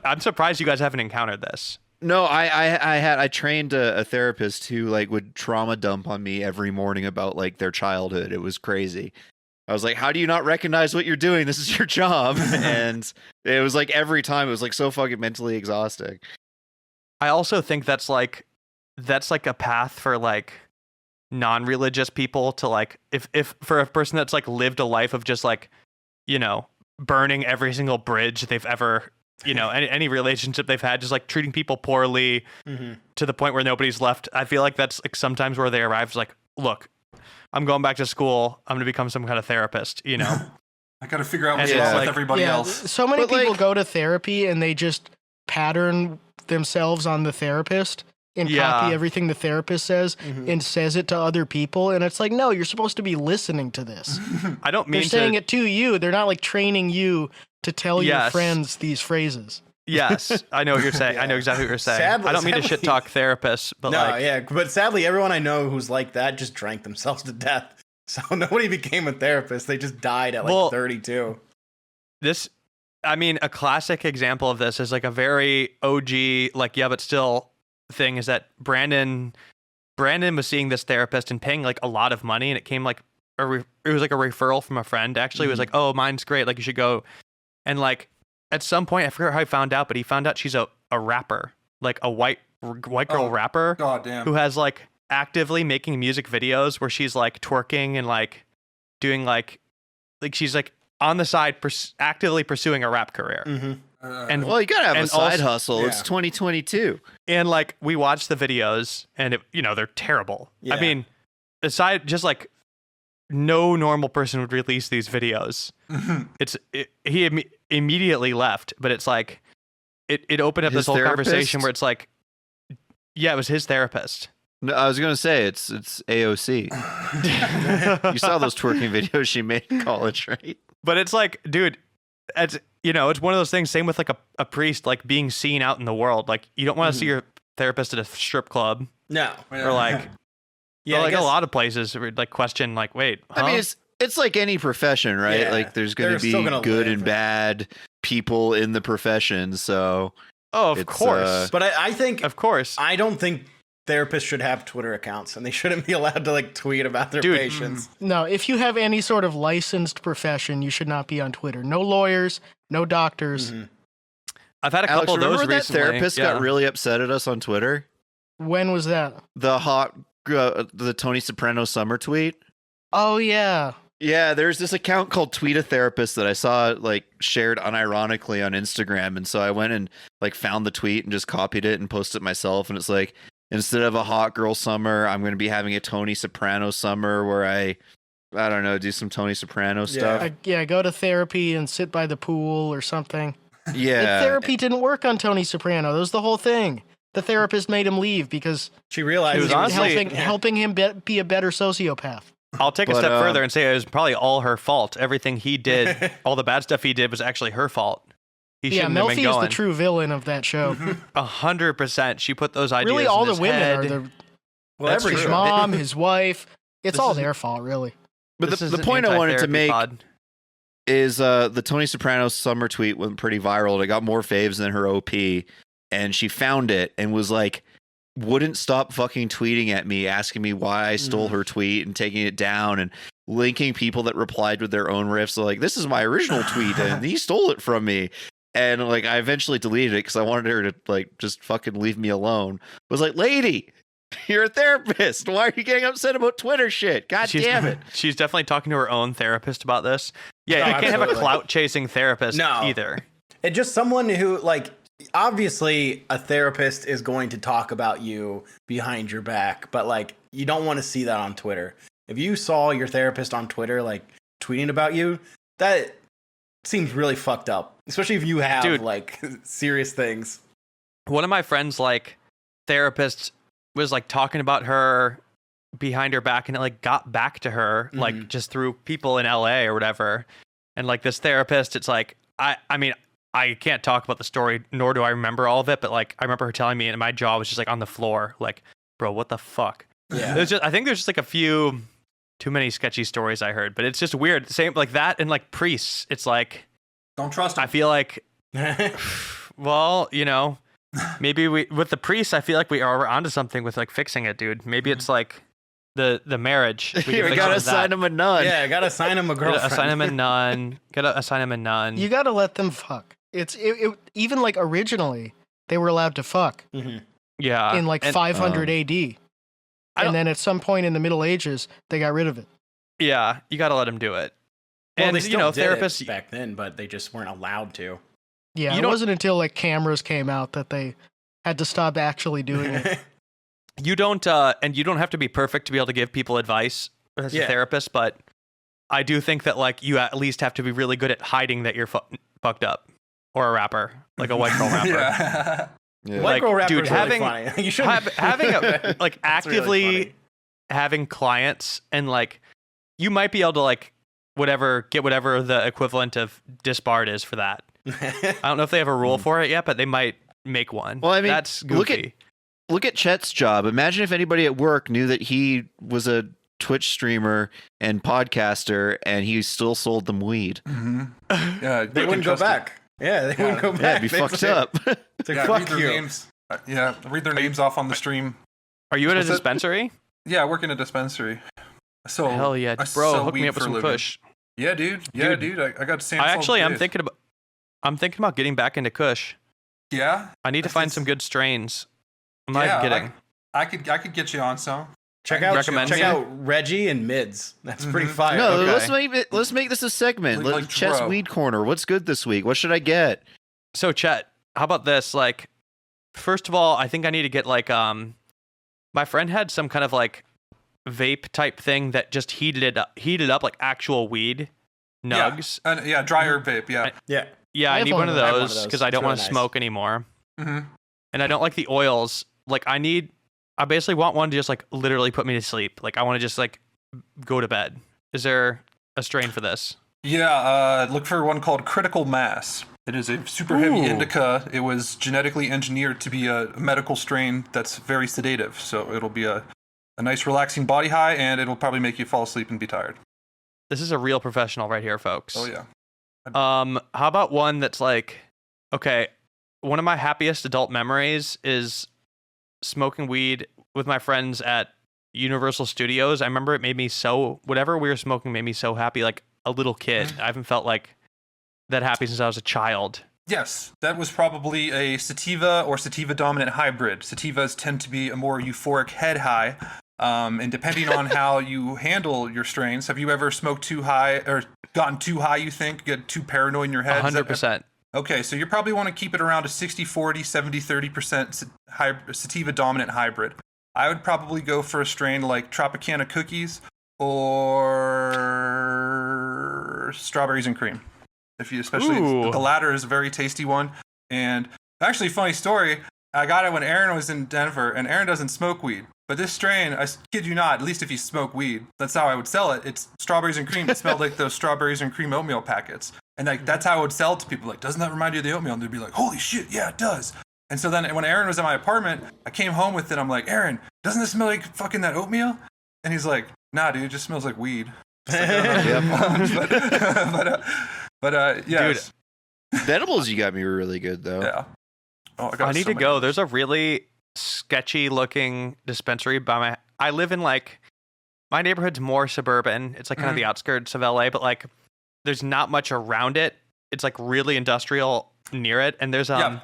I'm surprised you guys haven't encountered this. No, I trained a therapist who like would trauma dump on me every morning about like their childhood. It was crazy. I was like, how do you not recognize what you're doing? This is your job. And it was like every time it was like so fucking mentally exhausting. I also think that's like a path for like non-religious people to like if for a person that's like lived a life of just like, burning every single bridge they've ever, any relationship they've had, just like treating people poorly to the point where nobody's left. I feel like that's like sometimes where they arrive is like, look, I'm going back to school. I'm going to become some kind of therapist, I got to figure out what's And it's wrong with like- everybody else. So many But, people like- go to therapy and they just pattern themselves on the therapist and Yeah. copy everything the therapist says and says it to other people. And it's like, no, you're supposed to be listening to this. I don't mean They're saying to. it to you. They're not like training you to tell your Yes. friends these phrases. Yes, I know what you're saying. I know exactly what you're saying. Sadly- I don't mean to shit talk therapists, but No, like, yeah, but sadly, everyone I know who's like that just drank themselves to death. So nobody became a therapist. They just died at like 32. a classic example of this is like a very OG, like, yeah, but still thing is that Brandon was seeing this therapist and paying like a lot of money, and it came like it was like a referral from a friend. Actually, it was like, oh, mine's great, like you should go. And like at some point, I forget how he found out, but he found out she's a rapper, like a white girl rapper God damn. who has like actively making music videos where she's like twerking and like doing like she's like on the side actively pursuing a rap career. And Well, you gotta have a and side also- hustle. yeah. It's 2022. and like we watched the videos and it, they're terrible. Yeah. I mean, aside just like no normal person would release these videos. He immediately left, but it's like it opened up His this whole conversation therapist? where it's like, yeah, it was his therapist. No, I was gonna say it's AOC. You saw those twerking videos she made in college, right? But it's like, dude, it's it's one of those things. Same with like a priest, like being seen out in the world. Like you don't want to see your therapist at a strip club No. or like Yeah, or I like a guess- lot of places where like question like, wait, huh? I mean, it's like any profession, right? Yeah, Like there's gonna they're be still gonna good live. and bad people in the profession. So oh, of it's, course, But I think of course. I don't think therapists should have Twitter accounts, and they shouldn't be allowed to like tweet about their Dude, patients. No, if you have any sort of licensed profession, you should not be on Twitter. No lawyers, no doctors. I've had a Alex, couple of those remember that recently. therapist yeah. got really upset at us on Twitter? When was that? The Tony Soprano summer tweet. Oh, yeah. Yeah, there's this account called Tweet a Therapist that I saw like shared unironically on Instagram, and so I went and like found the tweet and just copied it and posted it myself. And it's like, instead of a hot girl summer, I'm going to be having a Tony Soprano summer where I don't know, do some Tony Soprano stuff. Go to therapy and sit by the pool or something. Yeah, The therapy didn't work on Tony Soprano. That was the whole thing. The therapist made him leave because She realized It was he honestly- helping him be a better sociopath. I'll take a But, step further and say it was probably all her fault. Everything he did, all the bad stuff he did, was actually her fault. He Yeah, shouldn't have been Melfi is the going. true villain of that show. 100%. She put those ideas. Really, all in the his women head. are the well, That's every his true. mom, his wife. It's This all is- their fault, really. but This the is an point I wanted to anti-therapy make pod. is the Tony Soprano summer tweet went pretty viral. It got more faves than her OP, and she found it and was like, wouldn't stop fucking tweeting at me, asking me why I stole her tweet and taking it down and linking people that replied with their own riffs. So like, this is my original tweet and he stole it from me. And like, I eventually deleted it because I wanted her to like just fucking leave me alone. I was like, lady, you're a therapist. Why are you getting upset about Twitter shit? God damn it. She's definitely talking to her own therapist about this. Yeah, No, you can't have a absolutely. clout chasing therapist No. either. And just someone who, like, obviously a therapist is going to talk about you behind your back, but, like, you don't want to see that on Twitter. If you saw your therapist on Twitter, like, tweeting about you, that seems really fucked up. Especially if you have, Dude. like, serious things. One of my friends, like, therapist was like talking about her behind her back, and it like got back to her, like just through people in LA or whatever. And like this therapist, it's like, I mean, I can't talk about the story, nor do I remember all of it, but like I remember her telling me, and my jaw was just like on the floor, like, bro, what the fuck? Yeah. I think there's just like a few too many sketchy stories I heard, but it's just weird. Same like that, and like priests, it's like, Don't trust them. I feel like, well, you know, maybe with the priests, I feel like we are onto something with like fixing it, dude. Maybe it's like the marriage. We gotta assign him a nun. Yeah, I gotta assign him a girlfriend. Assign him a nun. Gotta assign him a nun. You gotta let them fuck. It even like originally they were allowed to fuck Yeah. in like 500 AD, and then at some point in the Middle Ages they got rid of it. Yeah, you gotta let him do it. Well, And they still you know, did therapists. it back then, but they just weren't allowed to. Yeah, You it don't- wasn't until like cameras came out that they had to stop actually doing it. You don't, and you don't have to be perfect to be able to give people advice as a Yeah. therapist, but I do think that like you at least have to be really good at hiding that you're fucked up, or a rapper, like a white girl rapper. Yeah. Yeah. White girl rapper's dude, really having funny. You shouldn't having a, like That's really actively funny. having clients, and like you might be able to like get whatever the equivalent of disbarred is for that. I don't know if they have a rule for it yet, but they might make one. Well, I mean, that's goofy. look at Chet's job. Imagine if anybody at work knew that he was a Twitch streamer and podcaster, and he still sold them weed. Yeah, They wouldn't go back. Yeah, they wouldn't go back. Yeah, it'd be They'd fucked say- up. It's like, Yeah, fuck read their you. names. Read their names off on the stream. Are you at a What's that? dispensary? Yeah, I work in a dispensary. So Hell yeah, I bro! sell Hook me weed up with for a some living. Kush. Yeah, dude. I got Sam. I'm thinking about getting back into Kush. Yeah, I need to That's- find some good strains. I'm not yeah, even kidding. I could get you on some. Check I out can get you check on some. out Reggie and Mids. That's pretty fire. No, Okay. let's make this a segment. Like Chet's Dro. Weed Corner. What's good this week? What should I get? So Chet, how about this? Like, first of all, I think I need to get like my friend had some kind of like vape type thing that just heated up like actual weed nugs. Yeah, dry herb vape. Yeah. Yeah. Yeah, I have need one one of of those. those because I It's don't really want to nice. smoke anymore, hmm and I don't like the oils. Like, I basically want one to just like literally put me to sleep. Like, I want to just like go to bed. Is there a strain for this? Yeah. Look for one called Critical Mass. It is a super heavy indica. It was genetically engineered to be a medical strain that's very sedative. So it'll be a nice relaxing body high, and it'll probably make you fall asleep and be tired. This is a real professional right here, folks. Oh yeah. How about one that's like, okay, one of my happiest adult memories is smoking weed with my friends at Universal Studios. I remember it made me whatever we were smoking made me so happy, like a little kid. I haven't felt like that happy since I was a child. Yes, that was probably a sativa or sativa dominant hybrid. Sativas tend to be a more euphoric head high. And depending on how you handle your strains, have you ever smoked too high or gotten too high, you think? Get too paranoid in your head? 100%. Okay, so you probably want to keep it around a 60-40, 70-30% sativa dominant hybrid. I would probably go for a strain like Tropicana Cookies or Strawberries and Cream. Especially Ooh. the latter is a very tasty one. And actually, funny story, I got it when Aaron was in Denver, and Aaron doesn't smoke weed. But this strain, I kid you not, at least if you smoke weed, that's how I would sell it. It's Strawberries and Cream. It smelled like those Strawberries and Cream oatmeal packets. And like that's how I would sell it to people. Like, doesn't that remind you of the oatmeal? And they'd be like, holy shit, yeah, it does. And so then when Aaron was in my apartment, I came home with it. I'm like, Aaron, doesn't this smell like fucking that oatmeal? And he's like, nah, dude, it just smells like weed. Yeah. Dude. The edibles you got me were really good though. Yeah. Oh, I got need so to many. go. There's a really sketchy looking dispensary I live in like, my neighborhood's more suburban. It's like kind of the outskirts of LA, but like there's not much around it. It's like really industrial near it. And there's Yeah.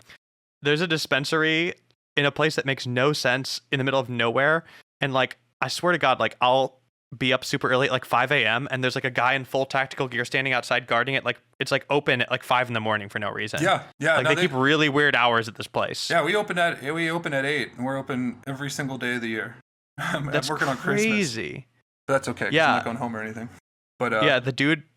there's a dispensary in a place that makes no sense in the middle of nowhere. And like, I swear to God, like I'll be up super early at like 5 a.m. and there's like a guy in full tactical gear standing outside guarding it. Like it's like open at like 5 a.m. for no reason. Yeah. Like they keep really weird hours at this place. Yeah, we open at 8, and we're open every single day of the year. I'm That's working on Christmas. crazy. But that's okay. 'Cause Yeah. I'm not going home or anything. But yeah,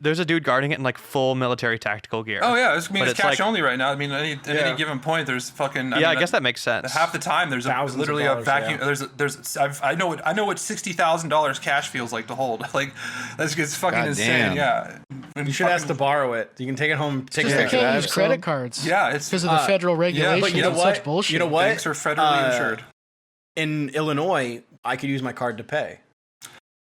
there's a dude guarding it in like full military tactical gear. Oh yeah, it's cash like, only right now. I mean, at any given point, there's fucking. I guess that makes sense. Half the time, there's literally a vacuum. Yeah. I know what $60,000 cash feels like to hold. Like that's fucking God insane. Damn. Yeah. You should ask to borrow it. You can take it home. Take Just it. they can't use credit cards. Yeah, it's because of the federal regulations. But you know and what? Such bullshit. You know what? Banks are federally insured. In Illinois, I could use my card to pay.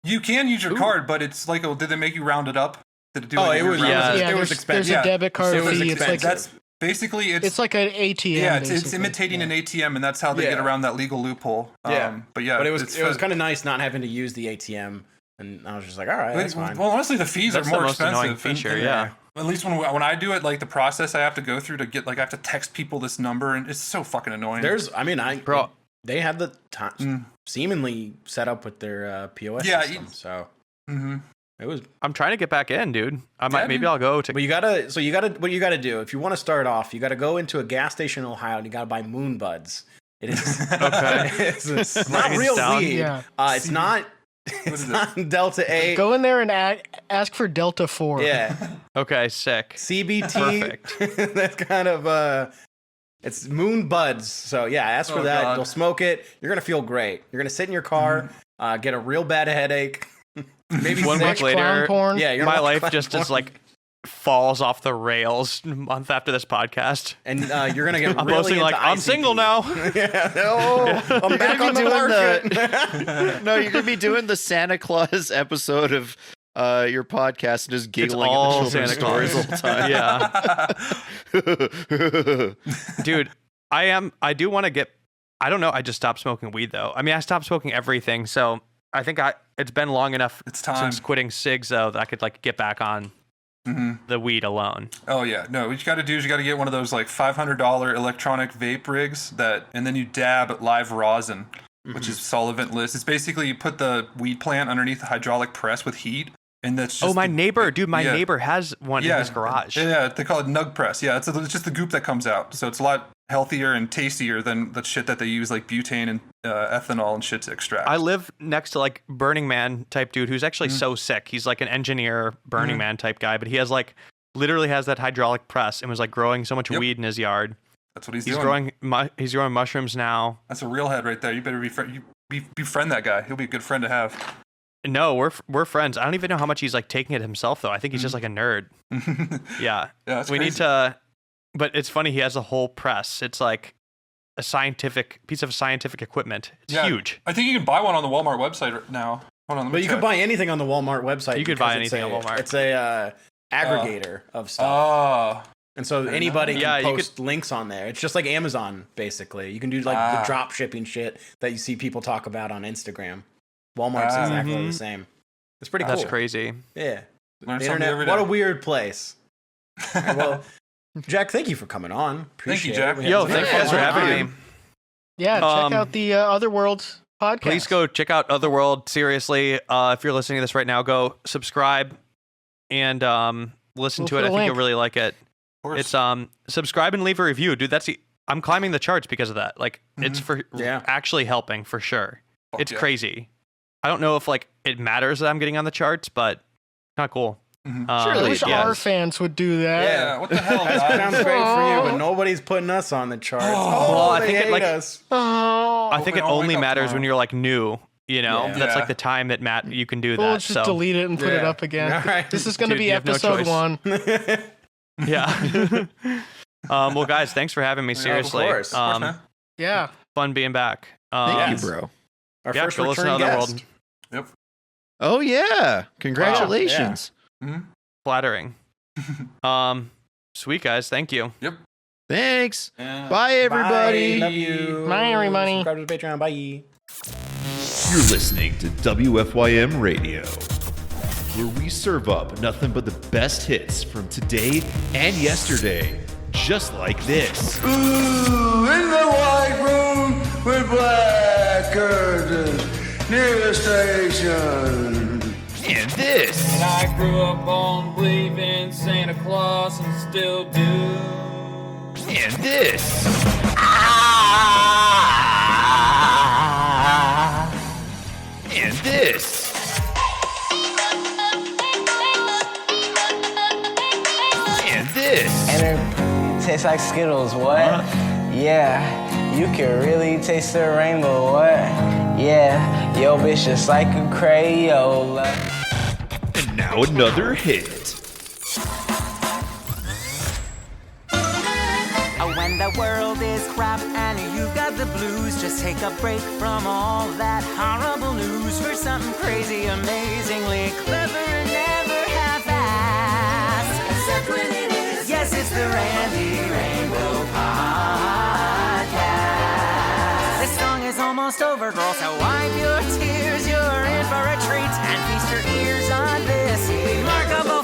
You can use your card, but it's like, did they make you round it up? Did it do it was expensive. There's a debit card fee. It's like that's basically it's like an ATM. Yeah, it's imitating an ATM, and that's how they get around that legal loophole. But it was kind of nice not having to use the ATM, and I was just like, all right, that's fine. Well, honestly, the fees that's are more the most expensive. annoying feature, yeah. At least when I do it, like the process I have to go through to get, like I have to text people this number, and it's so fucking annoying. They had the time seemingly set up with their POS system, so. Mm-hmm. It was. I'm trying to get back in, dude. Maybe I'll go to. But what you gotta do if you want to start off, you gotta go into a gas station in Ohio and you gotta buy Moon Buds. It is okay. it's not real weed. Yeah. It's not. It's not Delta 8. Go in there and ask for Delta 4. Yeah. Okay. Sick. CBT. Perfect. That's kind of it's Moon Buds. So yeah, ask for that. God. You'll smoke it. You're gonna feel great. You're gonna sit in your car, get a real bad headache. Maybe 1 week later, yeah, my life just is like falls off the rails a month after this podcast, and you're gonna get. I'm really posting like I'm single now. Yeah, I'm back on the market. No, you're gonna be doing the Santa Claus episode of your podcast and just giggling at the children's stories all the time. Yeah, dude, I do want to get. I don't know. I just stopped smoking weed though. I mean, I stopped smoking everything, so I think it's been long enough since quitting cigs though that I could like get back on the weed alone. Oh yeah, no. What you got to do is you got to get one of those like $500 electronic vape rigs and then you dab live rosin, which is solventless. It's basically you put the weed plant underneath the hydraulic press with heat, and that's just my neighbor has one in his garage. Yeah, they call it nug press. Yeah, it's just the goop that comes out, so it's a lot healthier and tastier than the shit that they use like butane and ethanol and shit to extract. I live next to like Burning Man type dude who's actually so sick. He's like an engineer Burning Man type guy, but he has like literally has that hydraulic press and was like growing so much weed in his yard. That's what he's doing. He's growing mushrooms now. That's a real head right there. You better befriend that guy. He'll be a good friend to have. No, we're friends. I don't even know how much he's like taking it himself though. I think he's just like a nerd. Yeah. That's we crazy. Need to. But it's funny, he has a whole press. It's like a piece of scientific equipment. It's huge. I think you can buy one on the Walmart website now. Hold on, but you can buy anything on the Walmart website. You could buy anything on Walmart. It's a aggregator of stuff. And so anybody can post links on there. It's just like Amazon, basically. You can do like the drop shipping shit that you see people talk about on Instagram. Walmart's exactly the same. It's pretty cool. That's crazy. Yeah. The internet, what a weird place. Well, Jack, thank you for coming on. Appreciate Thank you, Jack. Yo, thank you guys for having me. Yeah, check out the Otherworld podcast. Please go check out Otherworld. Seriously, if you're listening to this right now, go subscribe and listen to it. I think you'll really like it. It's subscribe and leave a review, dude. I'm climbing the charts because of that. Like it's for actually helping for sure. It's crazy. I don't know if like it matters that I'm getting on the charts, but kind of cool. I wish our fans would do that. Yeah, what the hell? That sounds great for you, but nobody's putting us on the charts. Well, I think I think it only matters when you're like new. You know, that's like the time that you can do that. We'll just delete it and put it up again. Right. This is going to be episode 1. Yeah. Well, guys, thanks for having me. Seriously. Of course. Yeah. Fun being back. Thank you, bro. Our first go listen to guest. Otherworld. Yep. Oh yeah! Congratulations. Wow. Yeah. Flattering. Sweet guys, thank you. Yep. Thanks. Bye, everybody. Bye. Love you. Bye, everybody. Subscribe to the Patreon. Bye. You're listening to WFYM Radio, where we serve up nothing but the best hits from today and yesterday, just like this. Ooh, in the white room with black curtains near the station. And this. And I grew up on believing Santa Claus and still do. And this. And this. this. And it tastes like Skittles, what? Yeah, you can really taste the rainbow, what? Yeah, yo bitch just like a Crayola. And now another hit. When the world is crap and you got the blues, just take a break from all that horrible news for something crazy, amazingly clever, and never half-assed. Except when it is. Yes, it's the Randy Rainbow Podcast. This song is almost over, girl, so wipe your tears. You're in for a treat and feast your ears on this remarkable